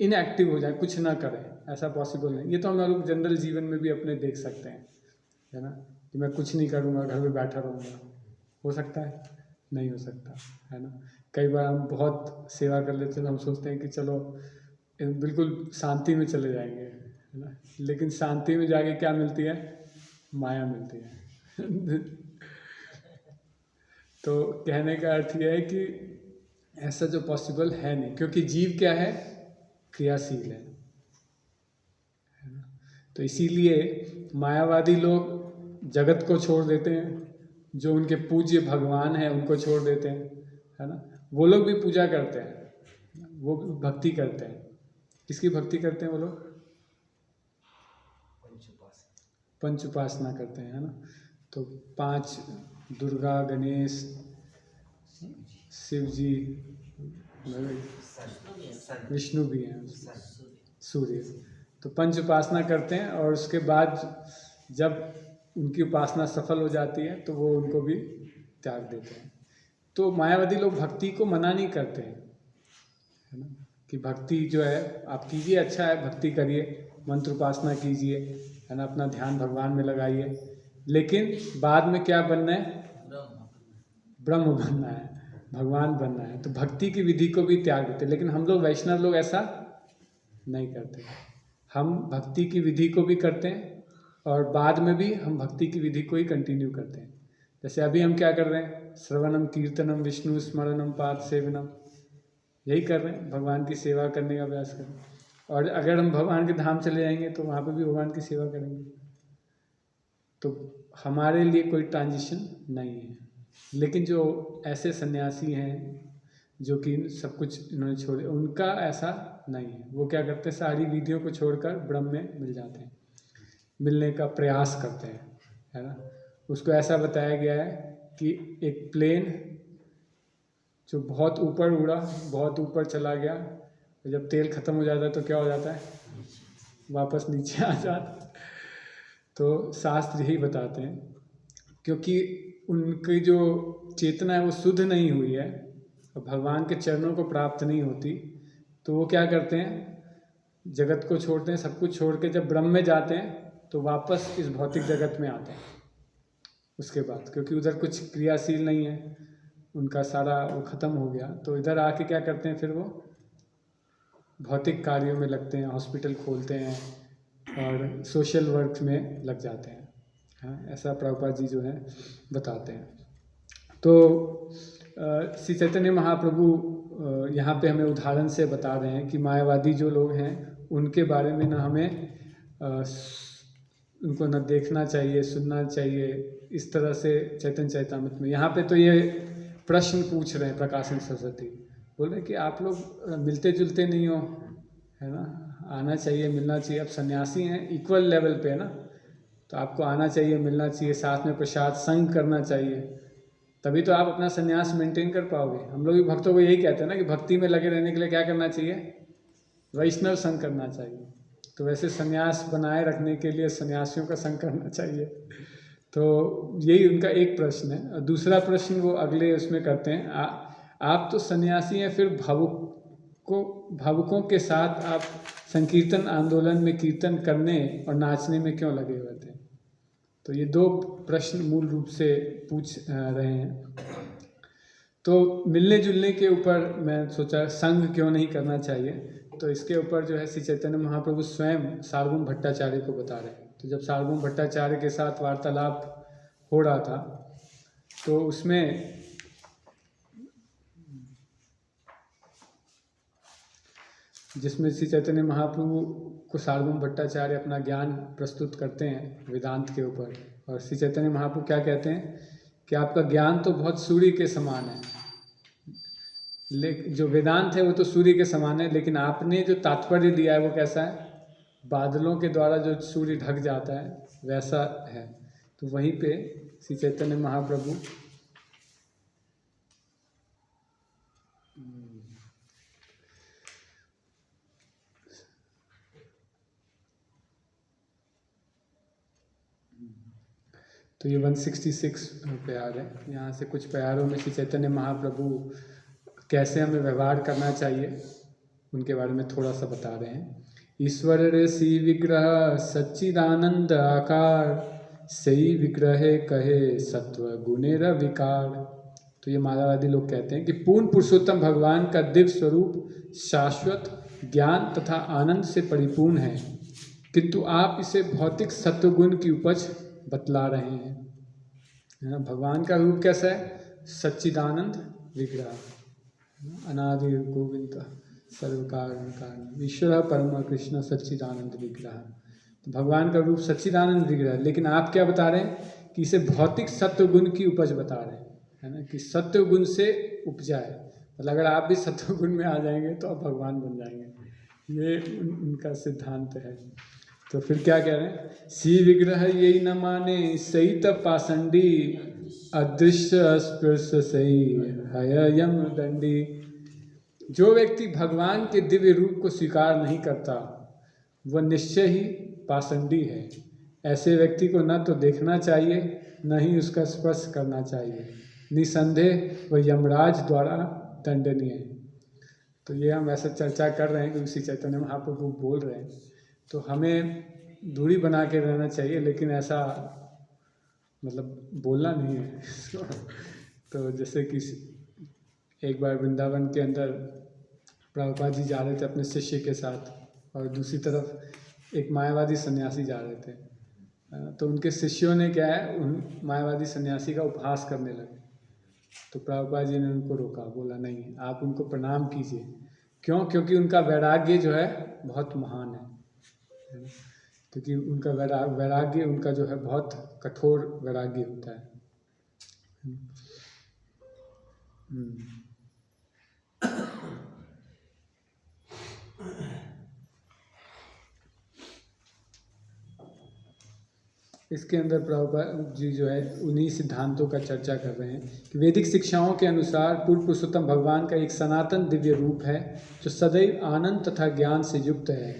इनएक्टिव हो जाए, कुछ ना करें, ऐसा पॉसिबल नहीं। ये तो हम लोग जनरल जीवन में भी अपने देख सकते हैं, है ना, कि मैं कुछ नहीं करूँगा, घर में बैठा रहूँगा। हो सकता है? नहीं हो सकता, है ना। कई बार हम बहुत सेवा कर लेते हैं, हम सोचते हैं कि चलो बिल्कुल शांति में चले जाएंगे, है ना। लेकिन शांति में जाके क्या मिलती है? माया मिलती है। तो कहने का अर्थ यह है कि ऐसा जो पॉसिबल है नहीं, क्योंकि जीव क्या है, क्रियाशील है ना? तो इसीलिए मायावादी लोग जगत को छोड़ देते हैं, जो उनके पूज्य भगवान हैं उनको छोड़ देते हैं, है ना। वो लोग भी पूजा करते हैं, वो भी भक्ति करते हैं। किसकी भक्ति करते हैं वो लोग? पंच उपासना करते हैं, है ना। तो 5 दुर्गा, गणेश, शिव जी, विष्णु भी हैं, सूर्य। तो पंच उपासना करते हैं और उसके बाद जब उनकी उपासना सफल हो जाती है तो वो उनको भी त्याग देते हैं। तो मायावादी लोग भक्ति को मना नहीं करते हैं, है ना, कि भक्ति जो है आप कीजिए, अच्छा है, भक्ति करिए, मंत्र उपासना कीजिए, है ना, अपना ध्यान भगवान में लगाइए, लेकिन बाद में क्या बनना है? ब्रह्म बनना है, भगवान बनना है। तो भक्ति की विधि को भी त्याग देते। लेकिन हम लोग वैष्णव लोग ऐसा नहीं करते। हम भक्ति की विधि को भी करते हैं और बाद में भी हम भक्ति की विधि को ही कंटिन्यू करते हैं। जैसे अभी हम क्या कर रहे हैं? श्रवणम कीर्तनम विष्णु स्मरणम पाद सेवनम, यही कर रहे हैं, भगवान की सेवा करने का अभ्यास कर रहे हैं। और अगर हम भगवान के धाम चले जाएंगे तो वहाँ पे भी भगवान की सेवा करेंगे। तो हमारे लिए कोई ट्रांजिशन नहीं है। लेकिन जो ऐसे सन्यासी हैं जो कि सब कुछ इन्होंने छोड़े, उनका ऐसा नहीं है। वो क्या करते हैं? सारी विधियों को छोड़कर ब्रह्म में मिल जाते हैं, मिलने का प्रयास करते हैं, है ना। उसको ऐसा बताया गया है कि एक प्लेन जो बहुत ऊपर उड़ा, बहुत ऊपर चला गया, जब तेल खत्म हो जाता है तो क्या हो जाता है? वापस नीचे आ जाता है। तो शास्त्र यही बताते हैं, क्योंकि उनकी जो चेतना है वो शुद्ध नहीं हुई है और भगवान के चरणों को प्राप्त नहीं होती, तो वो क्या करते हैं? जगत को छोड़ते हैं, सब कुछ छोड़ के जब ब्रह्म में जाते हैं तो वापस इस भौतिक जगत में आते हैं उसके बाद, क्योंकि उधर कुछ क्रियाशील नहीं है, उनका सारा वो ख़त्म हो गया। तो इधर आके क्या करते हैं? फिर वो भौतिक कार्यों में लगते हैं, हॉस्पिटल खोलते हैं और सोशल वर्क में लग जाते हैं, हाँ, ऐसा प्रभुपाद जी जो है बताते हैं। तो श्री चैतन्य महाप्रभु यहाँ पे हमें उदाहरण से बता रहे हैं कि मायावादी जो लोग हैं उनके बारे में ना हमें उनको ना देखना चाहिए, सुनना चाहिए, इस तरह से चैतन्य चैतामृत में। यहाँ पे तो ये प्रश्न पूछ रहे हैं प्रकाशन सरस्वती, बोल रहे हैं कि आप लोग मिलते जुलते नहीं हो, है ना, आना चाहिए, मिलना चाहिए। अब सन्यासी हैं, इक्वल लेवल पे है ना, तो आपको आना चाहिए, मिलना चाहिए, साथ में प्रसाद संग करना चाहिए, तभी तो आप अपना सन्यास मेंटेन कर पाओगे। हम लोग भी भक्तों को यही कहते हैं ना कि भक्ति में लगे रहने के लिए क्या करना चाहिए? वैष्णव संग करना चाहिए। तो वैसे सन्यास बनाए रखने के लिए सन्यासियों का संग करना चाहिए। तो यही उनका एक प्रश्न है। और दूसरा प्रश्न वो अगले उसमें करते हैं, आप तो सन्यासी हैं, फिर भावुकों के साथ आप संकीर्तन आंदोलन में कीर्तन करने और नाचने में क्यों लगे हुए थे? तो ये 2 प्रश्न मूल रूप से पूछ रहे हैं। तो मिलने जुलने के ऊपर मैं सोचा संग क्यों नहीं करना चाहिए, तो इसके ऊपर जो है श्री चैतन्य महाप्रभु स्वयं सार्वभौम भट्टाचार्य को बता रहे हैं। तो जब सार्वभौम भट्टाचार्य के साथ वार्तालाप हो रहा था तो उसमें जिसमें श्री चैतन्य महाप्रभु को सार्वभौम भट्टाचार्य अपना ज्ञान प्रस्तुत करते हैं वेदांत के ऊपर, और श्री चैतन्य महाप्रभु क्या कहते हैं कि आपका ज्ञान तो बहुत सूर्य के समान है, लेकिन जो वेदांत है वो तो सूर्य के समान है, लेकिन आपने जो तात्पर्य दिया है वो कैसा है? बादलों के द्वारा जो सूर्य ढक जाता है वैसा है। तो वहीं पे श्री चैतन्य महाप्रभु तो ये 166 प्यार है। यहाँ से कुछ प्यारों में श्री चैतन्य महाप्रभु कैसे हमें व्यवहार करना चाहिए उनके बारे में थोड़ा सा बता रहे हैं। ईश्वर ऋषि विग्रह सच्चिदानंद आकार, सही विग्रह कहे सत्व गुणेर विकार। तो ये मायावादी लोग कहते हैं कि पूर्ण पुरुषोत्तम भगवान का दिव्य स्वरूप शाश्वत ज्ञान तथा आनंद से परिपूर्ण है, किंतु आप इसे भौतिक सत्वगुण की उपज बतला रहे हैं, है ना। भगवान का रूप कैसा है? सच्चिदानंद विग्रह, अनादि गोविंद सर्व कारण कारण, ईश्वर परम कृष्ण सच्चिदानंद विग्रह। तो भगवान का रूप सच्चिदानंद विग्रह है, लेकिन आप क्या बता रहे हैं कि इसे भौतिक सत्व गुण की उपज बता रहे हैं, है ना, कि सत्व गुण से उपजा है। मतलब अगर आप भी सत्व गुण में आ जाएंगे तो आप भगवान बन जाएंगे, ये उनका सिद्धांत है। तो फिर क्या कह रहे हैं? सी विग्रह यही न माने सही तब पाषंडी, अदृश्य स्पर्श सही है यम दंडी। जो व्यक्ति भगवान के दिव्य रूप को स्वीकार नहीं करता वह निश्चय ही पाषंडी है। ऐसे व्यक्ति को न तो देखना चाहिए न ही उसका स्पर्श करना चाहिए, निसंदेह वह यमराज द्वारा दंडनीय है। तो ये हम ऐसा चर्चा कर रहे हैं कि उसी चैतन्य महाप्रभु बोल रहे हैं, तो हमें दूरी बना के रहना चाहिए, लेकिन ऐसा मतलब बोलना नहीं है। तो जैसे कि एक बार वृंदावन के अंदर प्रभुपाद जी जा रहे थे अपने शिष्य के साथ, और दूसरी तरफ एक मायावादी सन्यासी जा रहे थे। तो उनके शिष्यों ने क्या है, उन मायावादी सन्यासी का उपहास करने लगे। तो प्रभुपाद जी ने उनको रोका, बोला नहीं, आप उनको प्रणाम कीजिए। क्यों? क्योंकि उनका वैराग्य जो है बहुत महान है, क्योंकि उनका वैराग्य उनका जो है बहुत कठोर वैराग्य होता है। इसके अंदर प्रभुपाद जी जो है उन्हीं सिद्धांतों का चर्चा कर रहे हैं कि वैदिक शिक्षाओं के अनुसार पूर्ण पुरुषोत्तम भगवान का एक सनातन दिव्य रूप है जो सदैव आनंद तथा ज्ञान से युक्त है।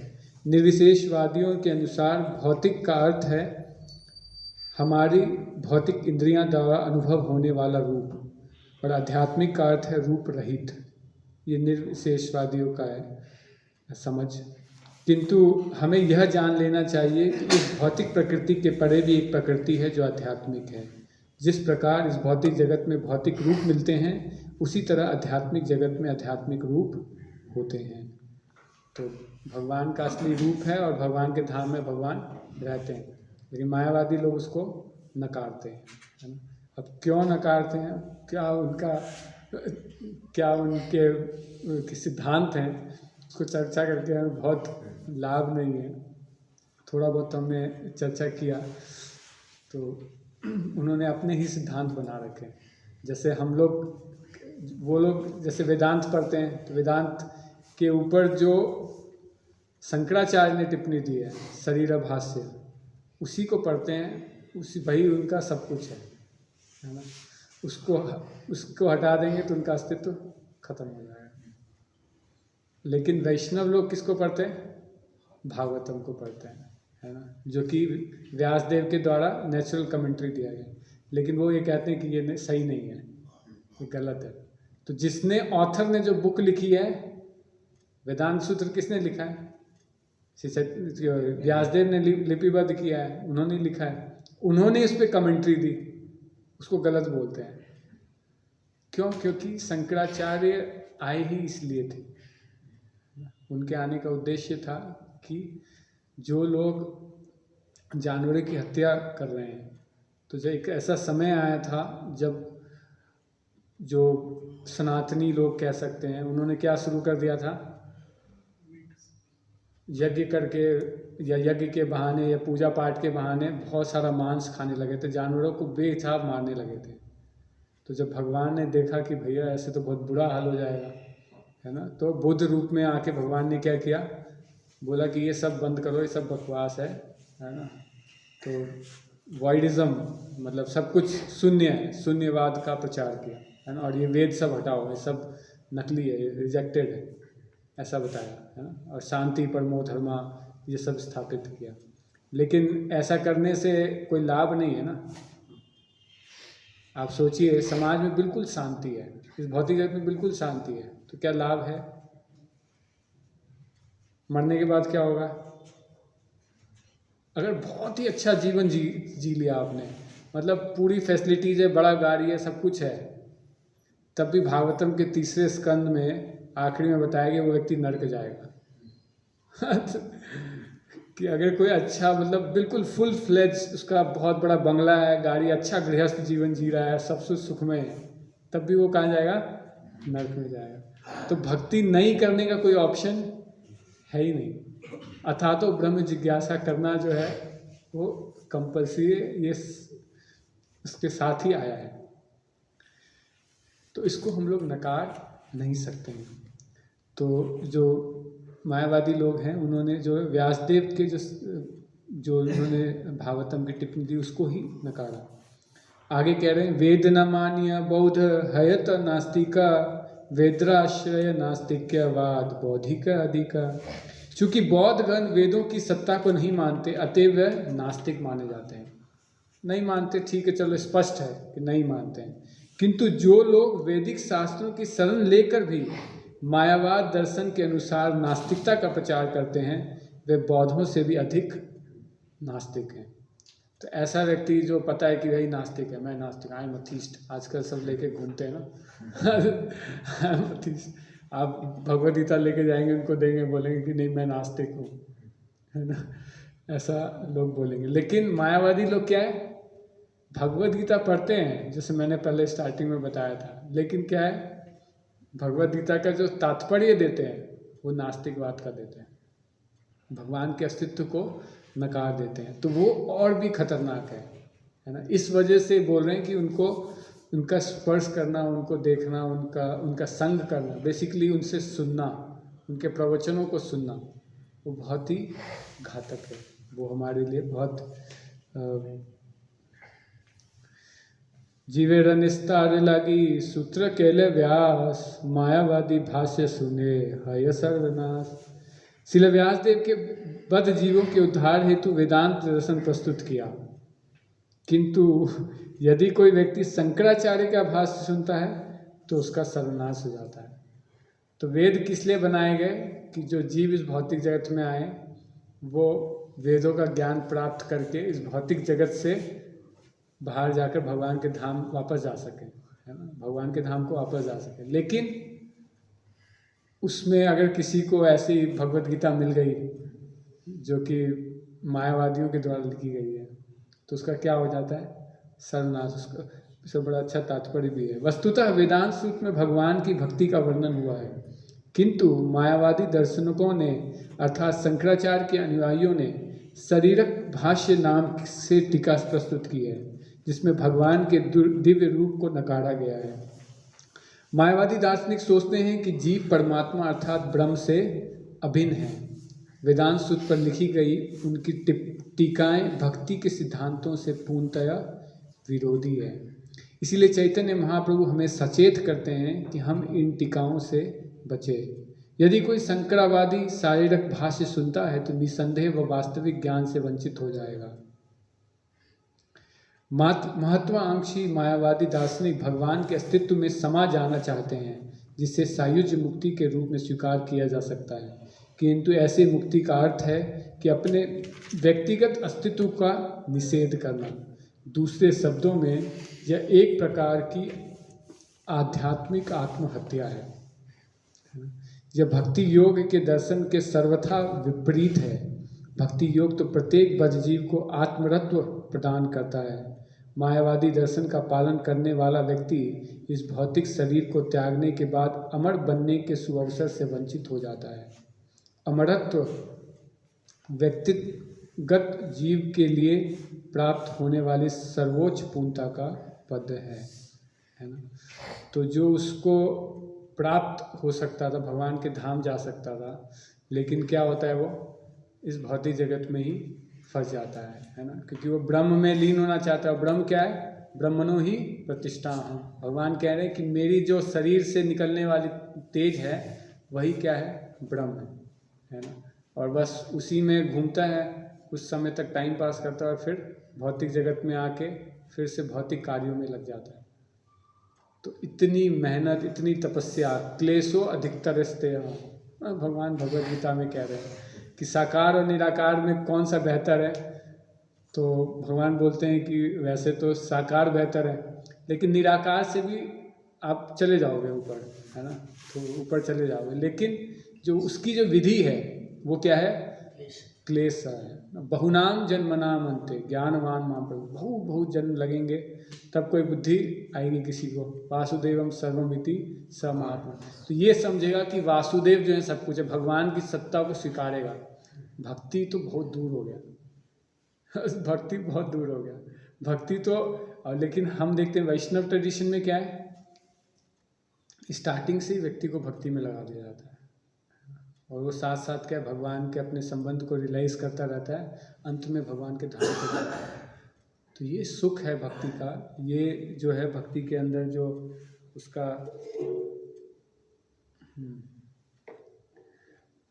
निर्विशेषवादियों के अनुसार भौतिक का अर्थ है हमारी भौतिक इंद्रियां द्वारा अनुभव होने वाला रूप, और आध्यात्मिक का अर्थ है रूप रहित। ये निर्विशेषवादियों का है समझ। किंतु हमें यह जान लेना चाहिए कि इस भौतिक प्रकृति के परे भी एक प्रकृति है जो आध्यात्मिक है। जिस प्रकार इस भौतिक जगत में भौतिक रूप मिलते हैं, उसी तरह आध्यात्मिक जगत में आध्यात्मिक रूप होते हैं। तो भगवान का असली रूप है और भगवान के धाम में भगवान रहते हैं, लेकिन मायावादी लोग उसको नकारते हैं, है ना। अब क्यों नकारते हैं, क्या उनके सिद्धांत हैं, उसको चर्चा करके हमें बहुत लाभ नहीं है। थोड़ा बहुत हमने चर्चा किया तो उन्होंने अपने ही सिद्धांत बना रखे। जैसे हम लोग, वो लोग जैसे वेदांत पढ़ते हैं, तो वेदांत के ऊपर जो शंकराचार्य ने टिप्पणी दी है शरीर भाष्य, उसी को पढ़ते हैं, उसी वही उनका सब कुछ है ना। उसको हटा देंगे तो उनका अस्तित्व खत्म हो जाएगा। लेकिन वैष्णव लोग किसको पढ़ते हैं? भागवतम को पढ़ते हैं, है ना, जो कि व्यासदेव के द्वारा नेचुरल कमेंट्री दिया गया। लेकिन वो ये कहते हैं कि ये सही नहीं है, ये गलत है। तो जिसने ऑथर ने जो बुक लिखी है वेदांत सूत्र, किसने लिखा है? व्यासदेव ने लिपिबद्ध किया है, उन्होंने लिखा है, उन्होंने इस पर कमेंट्री दी, उसको गलत बोलते हैं। क्यों? क्योंकि शंकराचार्य आए ही इसलिए थे, उनके आने का उद्देश्य था कि जो लोग जानवरों की हत्या कर रहे हैं, तो जब एक ऐसा समय आया था जब जो सनातनी लोग कह सकते हैं, उन्होंने क्या शुरू कर दिया था, यज्ञ करके या यज्ञ के बहाने या पूजा पाठ के बहाने बहुत सारा मांस खाने लगे थे, जानवरों को बेहिसाब मारने लगे थे। तो जब भगवान ने देखा कि भैया ऐसे तो बहुत बुरा हाल हो जाएगा, है ना, तो बुद्ध रूप में आके भगवान ने क्या किया, बोला कि ये सब बंद करो, ये सब बकवास है ना। तो वॉइडिज्म मतलब सब कुछ शून्य है, शून्यवाद का प्रचार किया, है ना। और ये वेद सब हटाओ, ये सब नकली है, ये रिजेक्टेड है, ऐसा बताया, है ना। और शांति परमो धर्मा ये सब स्थापित किया। लेकिन ऐसा करने से कोई लाभ नहीं है ना। आप सोचिए, समाज में बिल्कुल शांति है, इस भौतिक जगत में बिल्कुल शांति है, तो क्या लाभ है? मरने के बाद क्या होगा? अगर बहुत ही अच्छा जीवन जी लिया आपने, मतलब पूरी फैसिलिटीज है, बड़ा गाड़ी है, सब कुछ है, तब भी भागवतम के 3 स्कंद में आखिरी में बताया कि वो व्यक्ति नरक जाएगा। कि अगर कोई अच्छा मतलब बिल्कुल फुल फ्लेज उसका बहुत बड़ा बंगला है, गाड़ी, अच्छा गृहस्थ जीवन जी रहा है, सब कुछ सुखमय है, तब भी वो कहाँ जाएगा? नरक में जाएगा। तो भक्ति नहीं करने का कोई ऑप्शन है ही नहीं। अथा तो ब्रह्म जिज्ञासा करना जो है वो कंपल्सरी, ये उसके साथ ही आया है। तो इसको हम लोग नकार नहीं सकते हैं। तो जो मायावादी लोग हैं उन्होंने जो व्यासदेव के जो उन्होंने भागवतम की टिप्पणी दी उसको ही नकारा। आगे कह रहे हैं वेद न मान्य बौद्ध हयत नास्तिका वेद्राश्रय नास्तिक्यवाद बौद्धिक अधिका। चूंकि बौद्धगण वेदों की सत्ता को नहीं मानते अतएव वह नास्तिक माने जाते हैं। नहीं मानते, ठीक है, चलो स्पष्ट है कि नहीं मानते हैं। किंतु जो लोग वैदिक शास्त्रों की शरण लेकर भी मायावाद दर्शन के अनुसार नास्तिकता का प्रचार करते हैं वे बौद्धों से भी अधिक नास्तिक हैं। तो ऐसा व्यक्ति जो पता है कि भाई नास्तिक है, मैं नास्तिक, आई एम अथीस्ट, आजकल सब लेके घूमते हैं ना आई एम अथीस्ट। आप भगवद गीता लेके जाएंगे, उनको देंगे, बोलेंगे कि नहीं मैं नास्तिक हूँ, है ना, ऐसा लोग बोलेंगे। लेकिन मायावादी लोग क्या है, भगवद गीता पढ़ते हैं, जैसे मैंने पहले स्टार्टिंग में बताया था, लेकिन क्या है, भगवद गीता का जो तात्पर्य देते हैं वो नास्तिकवाद का देते हैं, भगवान के अस्तित्व को नकार देते हैं। तो वो और भी खतरनाक है ना। इस वजह से बोल रहे हैं कि उनको, उनका स्पर्श करना, उनको देखना, उनका संग करना, बेसिकली उनसे सुनना, उनके प्रवचनों को सुनना, वो बहुत ही घातक है। वो हमारे लिए बहुत जीवे रनिस्तार लगी सूत्र केले व्यास मायावादी भाष्य सुने हय सर्वनाश। श्रील व्यासदेव के बद्ध जीवों के उद्धार हेतु वेदांत दर्शन प्रस्तुत किया, किंतु यदि कोई व्यक्ति शंकराचार्य का भाष्य सुनता है तो उसका सर्वनाश हो जाता है। तो वेद किस लिए बनाए गए कि जो जीव इस भौतिक जगत में आए वो वेदों का ज्ञान प्राप्त करके इस भौतिक जगत से बाहर जाकर भगवान के धाम वापस जा सके, है ना, भगवान के धाम को वापस जा सके। लेकिन उसमें अगर किसी को ऐसी भगवद गीता मिल गई जो कि मायावादियों के द्वारा लिखी गई है तो उसका क्या हो जाता है? सर्वनाश। उसका इससे बड़ा अच्छा तात्पर्य भी है। वस्तुतः वेदांत सूत्र में भगवान की भक्ति का वर्णन हुआ है, किंतु मायावादी दर्शनकों ने अर्थात शंकराचार्य के अनुयायियों ने शरीरक भाष्य नाम से टीका प्रस्तुत की है जिसमें भगवान के दिव्य रूप को नकारा गया है। मायावादी दार्शनिक सोचते हैं कि जीव परमात्मा अर्थात ब्रह्म से अभिन्न है। वेदांत सूत्र पर लिखी गई उनकी टीकाएं भक्ति के सिद्धांतों से पूर्णतया विरोधी है। इसीलिए चैतन्य महाप्रभु हमें सचेत करते हैं कि हम इन टीकाओं से बचें। यदि कोई शंकरावादी शारीरक भाष्य सुनता है तो निसंदेह व वास्तविक ज्ञान से वंचित हो जाएगा। महत्वाकांक्षी मायावादी दार्शनिक भगवान के अस्तित्व में समा जाना चाहते हैं जिसे सायुज्य मुक्ति के रूप में स्वीकार किया जा सकता है, किंतु ऐसे मुक्ति का अर्थ है कि अपने व्यक्तिगत अस्तित्व का निषेध करना। दूसरे शब्दों में यह एक प्रकार की आध्यात्मिक आत्महत्या है। यह भक्ति योग के दर्शन के सर्वथा विपरीत है। भक्ति योग तो प्रत्येक बद्धजीव को आत्मरत्व प्रदान करता है। मायावादी दर्शन का पालन करने वाला व्यक्ति इस भौतिक शरीर को त्यागने के बाद अमर बनने के सुअवसर से वंचित हो जाता है। अमरत्व व्यक्तिगत जीव के लिए प्राप्त होने वाली सर्वोच्च पूर्णता का पद है ना। तो जो उसको प्राप्त हो सकता था, भगवान के धाम जा सकता था, लेकिन क्या होता है, वो इस भौतिक जगत में ही फंस जाता है ना, क्योंकि वो ब्रह्म में लीन होना चाहता है। ब्रह्म क्या है? ब्रह्मणो ही प्रतिष्ठा हूँ। भगवान कह रहे हैं कि मेरी जो शरीर से निकलने वाली तेज है वही क्या है? ब्रह्म है ना। और बस उसी में घूमता है, कुछ समय तक टाइम पास करता है और फिर भौतिक जगत में आके फिर से भौतिक कार्यों में लग जाता है। तो इतनी मेहनत, इतनी तपस्या, क्लेशो अधिकतरस्ते, भगवान भगवद गीता में कह रहे हैं कि साकार और निराकार में कौन सा बेहतर है। तो भगवान बोलते हैं कि वैसे तो साकार बेहतर है, लेकिन निराकार से भी आप चले जाओगे ऊपर, है ना, तो ऊपर चले जाओगे, लेकिन जो उसकी जो विधि है वो क्या है? क्लेश है। बहुनाम जन्मनाम अन्ते ज्ञानवान मां प्रभु, बहुत बहुत जन्म लगेंगे तब कोई बुद्धि आएगी किसी को। वासुदेवम सर्वमिति स महात्मा, तो ये समझेगा कि वासुदेव जो है सब कुछ है, भगवान की सत्ता को स्वीकारेगा। भक्ति तो बहुत दूर हो गया भक्ति बहुत दूर हो गया, भक्ति तो। लेकिन हम देखते हैं वैष्णव ट्रेडिशन में क्या है, स्टार्टिंग से ही व्यक्ति को भक्ति में लगा दिया जाता है, और वो साथ साथ क्या भगवान के अपने संबंध को रियलाइज करता रहता है, अंत में भगवान के धाम पे जाता है। तो ये सुख है भक्ति का, ये जो है भक्ति के अंदर जो उसका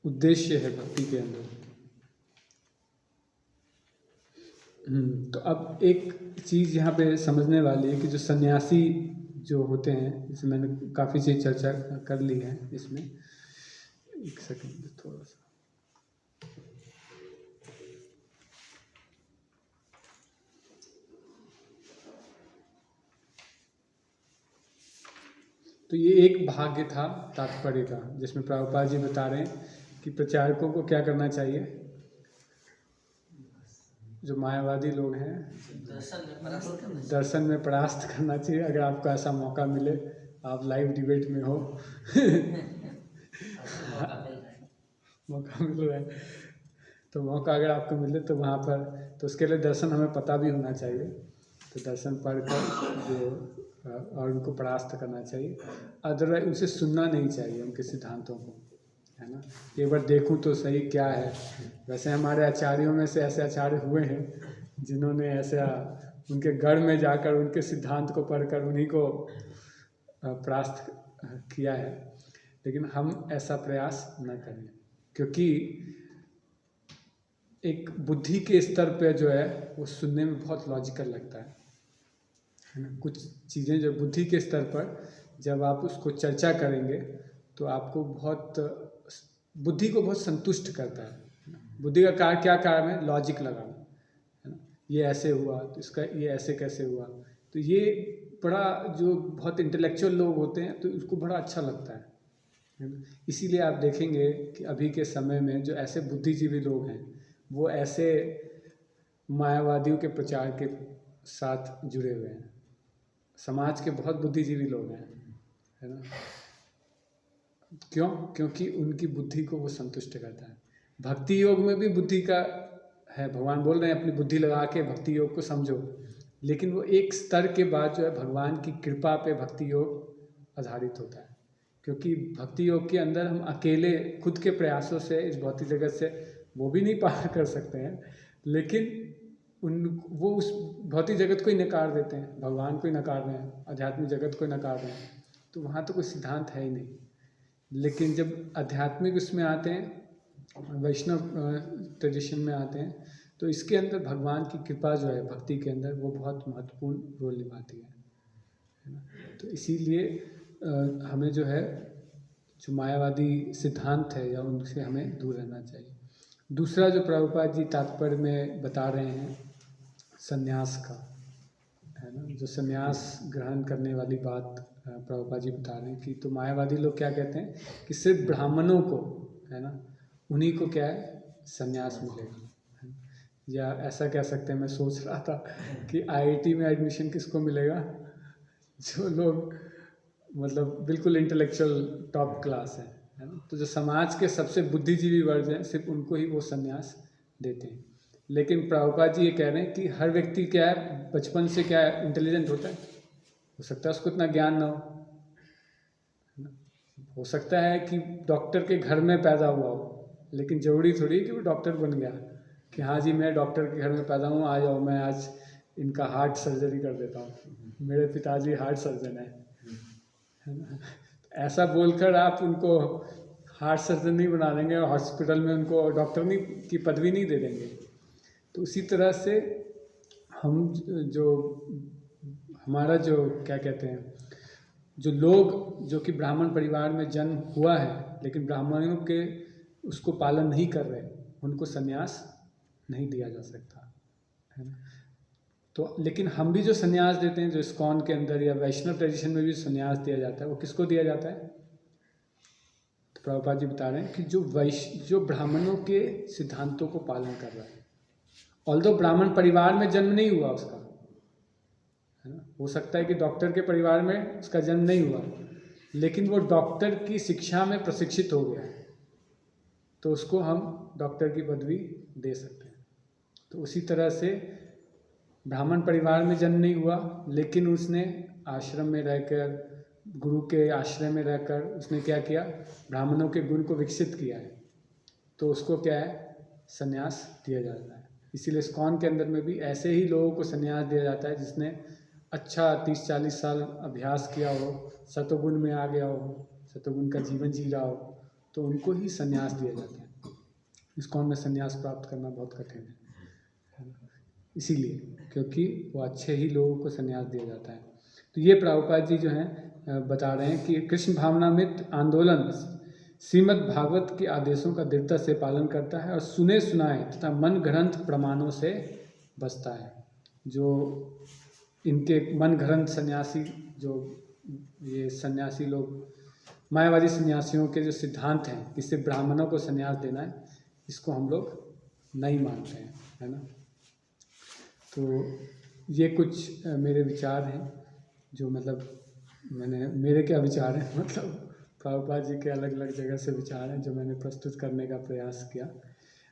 उद्देश्य है भक्ति के अंदर। तो अब एक चीज़ यहाँ पे समझने वाली है कि जो सन्यासी जो होते हैं, जैसे मैंने काफ़ी चीज़ चर्चा कर ली है इसमें, एक सेकंड थोड़ा सा। तो ये एक भाग्य था तात्पर्य का, जिसमें प्रभुपाद जी बता रहे हैं कि प्रचारकों को क्या करना चाहिए। जो मायावादी लोग हैं दर्शन में परास्त करना चाहिए। अगर आपको ऐसा मौका मिले, आप लाइव डिबेट में हो मौका मिल रहा है, तो मौका अगर आपको मिले तो वहाँ पर, तो उसके लिए दर्शन हमें पता भी होना चाहिए। तो दर्शन पढ़कर जो और उनको परास्त करना चाहिए, अदरवाइज उनसे सुनना नहीं चाहिए उनके सिद्धांतों को, है ना। एक बार देखूं तो सही क्या है। वैसे हमारे आचार्यों में से ऐसे आचार्य हुए हैं जिन्होंने ऐसा उनके गढ़ में जाकर उनके सिद्धांत को पढ़कर उन्हीं को परास्त किया है, लेकिन हम ऐसा प्रयास न करें, क्योंकि एक बुद्धि के स्तर पे जो है वो सुनने में बहुत लॉजिकल लगता है ना। कुछ चीज़ें जो बुद्धि के स्तर पर जब आप उसको चर्चा करेंगे तो आपको बहुत, बुद्धि को बहुत संतुष्ट करता है। बुद्धि का कार्य क्या काम है, लॉजिक लगाना, है ना। ये ऐसे हुआ तो इसका ये ऐसे कैसे हुआ, तो ये बड़ा, जो बहुत इंटेलेक्चुअल लोग होते हैं तो उसको बड़ा अच्छा लगता है ना। इसीलिए आप देखेंगे कि अभी के समय में जो ऐसे बुद्धिजीवी लोग हैं वो ऐसे मायावादियों के प्रचार के साथ जुड़े हुए हैं। समाज के बहुत बुद्धिजीवी लोग हैं, है ना। क्यों? क्योंकि उनकी बुद्धि को वो संतुष्ट करता है। भक्ति योग में भी बुद्धि का है, भगवान बोल रहे हैं अपनी बुद्धि लगा के भक्ति योग को समझो, लेकिन वो एक स्तर के बाद जो है भगवान की कृपा पे भक्ति योग आधारित होता है। क्योंकि भक्ति योग के अंदर हम अकेले खुद के प्रयासों से इस भौतिक जगत से वो भी नहीं पार कर सकते हैं, लेकिन वो उस भौतिक जगत को ही नकार देते हैं, भगवान को ही नकार रहे हैं, आध्यात्मिक जगत को ही नकार रहे हैं, तो वहाँ तो कोई सिद्धांत है ही नहीं। लेकिन जब आध्यात्मिक उसमें आते हैं, वैष्णव ट्रेडिशन में आते हैं, तो इसके अंदर भगवान की कृपा जो है भक्ति के अंदर वो बहुत महत्वपूर्ण रोल निभाती है ना। तो इसीलिए हमें जो है जो मायावादी सिद्धांत है या उनसे हमें दूर रहना चाहिए। दूसरा जो प्रभुपाद जी तात्पर्य में बता रहे हैं संन्यास का, है ना, जो संन्यास ग्रहण करने वाली बात प्रभुपाद जी बता रहे हैं कि तो मायावादी लोग क्या कहते हैं कि सिर्फ ब्राह्मणों को, है ना, उन्हीं को क्या है संन्यास मिलेगा, है ना। या ऐसा कह सकते हैं, मैं सोच रहा था कि आईआईटी में एडमिशन किसको मिलेगा, जो लोग मतलब बिल्कुल इंटेलेक्चुअल टॉप क्लास है ना। तो जो समाज के सबसे बुद्धिजीवी वर्ग हैं सिर्फ उनको ही वो संन्यास देते हैं। लेकिन प्रभुपाद जी ये कह रहे हैं कि हर व्यक्ति क्या है बचपन से क्या है इंटेलिजेंट होता है, हो सकता है उसको इतना ज्ञान ना हो सकता है कि डॉक्टर के घर में पैदा हुआ हो, लेकिन ज़रूरी थोड़ी कि वो डॉक्टर बन गया कि हाँ जी मैं डॉक्टर के घर में पैदा हूँ, आ जाओ मैं आज इनका हार्ट सर्जरी कर देता हूँ, मेरे पिताजी हार्ट सर्जन है ना। ऐसा बोलकर आप उनको हार्ट सर्जन नहीं बना देंगे और हॉस्पिटल में उनको डॉक्टर नहीं की पदवी नहीं दे देंगे। तो उसी तरह से हम जो हमारा जो क्या कहते हैं, जो लोग जो कि ब्राह्मण परिवार में जन्म हुआ है लेकिन ब्राह्मणों के उसको पालन नहीं कर रहे, उनको संन्यास नहीं दिया जा सकता, है ना। तो लेकिन हम भी जो संन्यास देते हैं, जो इस्कॉन के अंदर या वैष्णव ट्रेडिशन में भी संन्यास दिया जाता है, वो किसको दिया जाता है? तो प्रभुपाद जी बता रहे हैं कि जो ब्राह्मणों के सिद्धांतों को पालन कर रहा है, ऑल्दो ब्राह्मण परिवार में जन्म नहीं हुआ उसका, है ना, हो सकता है कि डॉक्टर के परिवार में उसका जन्म नहीं हुआ, लेकिन वो डॉक्टर की शिक्षा में प्रशिक्षित हो गया है, तो उसको हम डॉक्टर की पदवी दे सकते हैं। तो उसी तरह से ब्राह्मण परिवार में जन्म नहीं हुआ, लेकिन उसने आश्रम में रहकर, गुरु के आश्रय में रहकर उसने क्या किया, ब्राह्मणों के गुण को विकसित किया है, तो उसको क्या है, संन्यास दिया जाता है। इसीलिए इस्कॉन के अंदर में भी ऐसे ही लोगों को संन्यास दिया जाता है जिसने अच्छा 30-40 साल अभ्यास किया हो, सतोगुण में आ गया हो, सतोगुण का जीवन जी रहा हो, तो उनको ही संन्यास दिया जाता है। इस्कॉन में संन्यास प्राप्त करना बहुत कठिन है, इसीलिए, क्योंकि वो अच्छे ही लोगों को संन्यास दिया जाता है। तो ये प्रभुपाद जी जो हैं बता रहे हैं कि कृष्ण भावनामृत आंदोलन श्रीमद् भागवत के आदेशों का दृढ़ता से पालन करता है और सुने सुनाए तथा मन ग्रंथ प्रमाणों से बचता है। जो इनके मन ग्रंथ सन्यासी, जो ये सन्यासी लोग, मायावादी सन्यासियों के जो सिद्धांत हैं, इससे ब्राह्मणों को संन्यास देना है, इसको हम लोग नहीं मानते हैं, है ना। तो ये कुछ मेरे विचार हैं, जो मतलब मेरे क्या विचार हैं, मतलब प्रभुपाद जी के अलग अलग जगह से विचार हैं जो मैंने प्रस्तुत करने का प्रयास किया।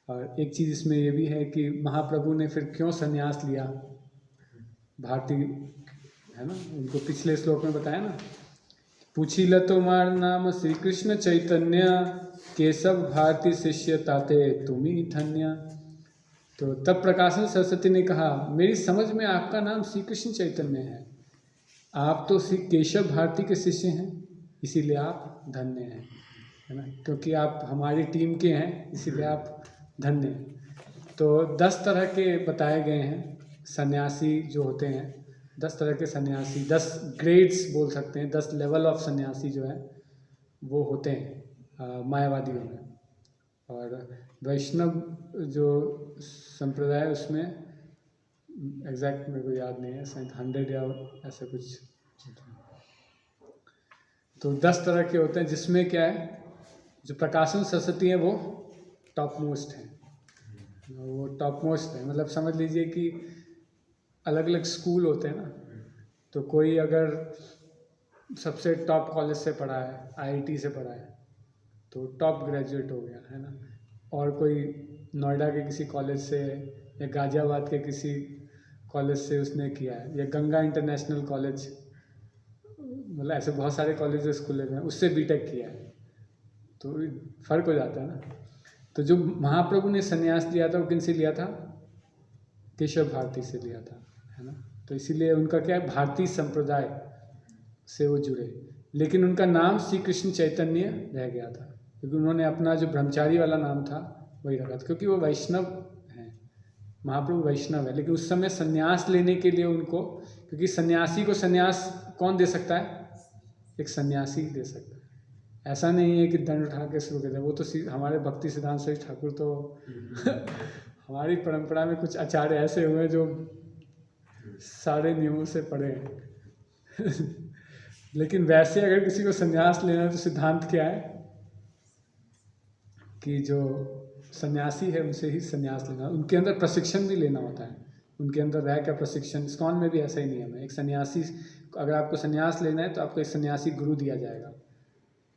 और एक चीज़ इसमें ये भी है कि महाप्रभु ने फिर क्यों संन्यास लिया, भारती, है ना, उनको पिछले श्लोक में बताया ना, पूछिल तुम्हार नाम श्री कृष्ण चैतन्य, केशव भारती शिष्य ताते तुम्ही धन्य। तो तब प्रकाशन सरस्वती ने कहा, मेरी समझ में आपका नाम श्री कृष्ण चैतन्य है, आप तो श्री केशव भारती के शिष्य हैं, इसीलिए आप धन्य हैं, है ना, क्योंकि आप हमारी टीम के हैं, इसीलिए आप धन्य हैं। तो 10 तरह के बताए गए हैं सन्यासी जो होते हैं, 10 तरह के सन्यासी, 10 ग्रेड्स बोल सकते हैं, 10 लेवल ऑफ सन्यासी जो है वो होते हैं मायावादियों में। और वैष्णव जो संप्रदाय, उसमें एग्जैक्ट मेरे को याद नहीं है, 100 या ऐसा कुछ, तो 10 तरह के होते हैं, जिसमें क्या है, जो प्रकाशन सरस्वती है वो टॉप मोस्ट है, वो टॉप मोस्ट है। मतलब समझ लीजिए कि अलग अलग स्कूल होते हैं ना, तो कोई अगर सबसे टॉप कॉलेज से पढ़ा है, आईआईटी से पढ़ा है, तो टॉप ग्रेजुएट हो गया, है ना। और कोई नोएडा के किसी कॉलेज से या गाजियाबाद के किसी कॉलेज से उसने किया है, या गंगा इंटरनेशनल कॉलेज, मतलब ऐसे बहुत सारे कॉलेजेस खुले हुए हैं, उससे बीटेक किया है, तो फ़र्क हो जाता है ना। तो जो महाप्रभु ने संन्यास लिया था वो किन से लिया था, केशव भारती से लिया था, है ना। तो इसीलिए उनका क्या है, भारतीय संप्रदाय से वो जुड़े, लेकिन उनका नाम श्री कृष्ण चैतन्य रह गया था, क्योंकि उन्होंने अपना जो ब्रह्मचारी वाला नाम था वही रखा था, क्योंकि वो वैष्णव हैं, महाप्रभु वैष्णव है। लेकिन उस समय संन्यास लेने के लिए उनको, क्योंकि सन्यासी को संन्यास कौन दे सकता है, एक सन्यासी ही दे सकता है, ऐसा नहीं है कि दंड उठा के शुरू कर दे। वो तो हमारे भक्ति सिद्धांत सरस्वती ठाकुर तो हमारी परंपरा में कुछ आचार्य ऐसे हुए जो सारे नियमों से पढ़े हैं लेकिन वैसे अगर किसी को संन्यास लेना है तो सिद्धांत क्या है कि जो सन्यासी है उनसे ही संन्यास लेना, उनके अंदर प्रशिक्षण भी लेना होता है, उनके अंदर रह का प्रशिक्षण। इस्कॉन में भी ऐसा ही नियम है, एक सन्यासी, अगर आपको संन्यास लेना है तो आपको एक सन्यासी गुरु दिया जाएगा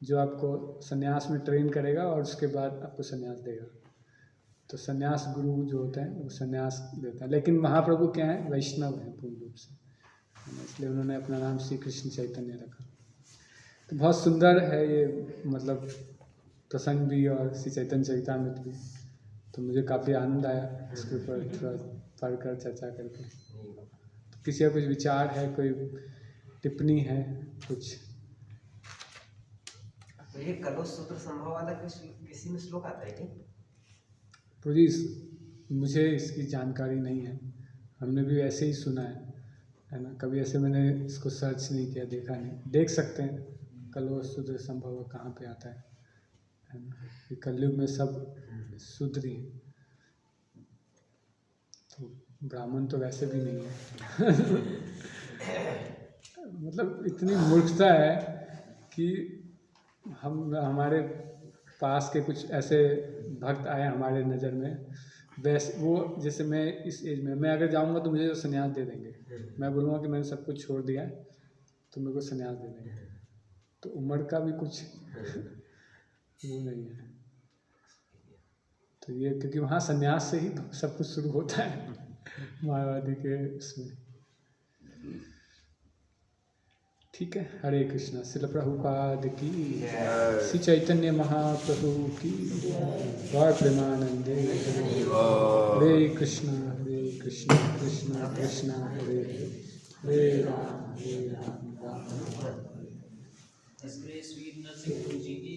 जो आपको संन्यास में ट्रेन करेगा और उसके बाद आपको संन्यास देगा। तो संन्यास गुरु जो होते हैं वो संन्यास देता है। लेकिन महाप्रभु क्या है, वैष्णव हैं पूर्ण रूप से, इसलिए उन्होंने अपना नाम श्री कृष्ण चैतन्य रखा। तो बहुत सुंदर है ये, मतलब प्रसंग भी और श्री चैतन्य चरितामृत भी। तो मुझे काफ़ी आनंद आया इसके ऊपर थोड़ा पढ़कर चर्चा करके। तो किसी का कुछ विचार है, कोई टिप्पणी है कुछ? तो ये कलश सूत्र संभव वाला किसी में श्लोक आता है क्या? जी मुझे इसकी जानकारी नहीं है, हमने भी ऐसे ही सुना है ना, कभी ऐसे मैंने इसको सर्च नहीं किया, देखा नहीं। देख सकते हैं कलश सूत्र संभव कहाँ पे आता है ना, कि कलयुग में सब शूद्र ही, तो ब्राह्मण तो वैसे भी नहीं है मतलब इतनी मूर्खता है कि हमारे पास के कुछ ऐसे भक्त आए हमारे नज़र में, वैसे वो जैसे मैं इस एज में मैं अगर जाऊंगा तो मुझे तो संन्यास दे देंगे। मैं बोलूँगा कि मैंने सब कुछ छोड़ दिया है तो मेरे को संन्यास दे देंगे। तो उम्र का भी कुछ वो नहीं है। तो ये क्योंकि वहाँ संन्यास से ही सब कुछ शुरू होता है मायावादी के उसमें। ठीक है, हरे कृष्णा। श्रील प्रभुपाद की, श्री चैतन्य महाप्रभु की, गौर प्रेमानंदे। हरे कृष्णा कृष्ण कृष्ण हरे हरे राम राम राम। श्री नरसिंह जी की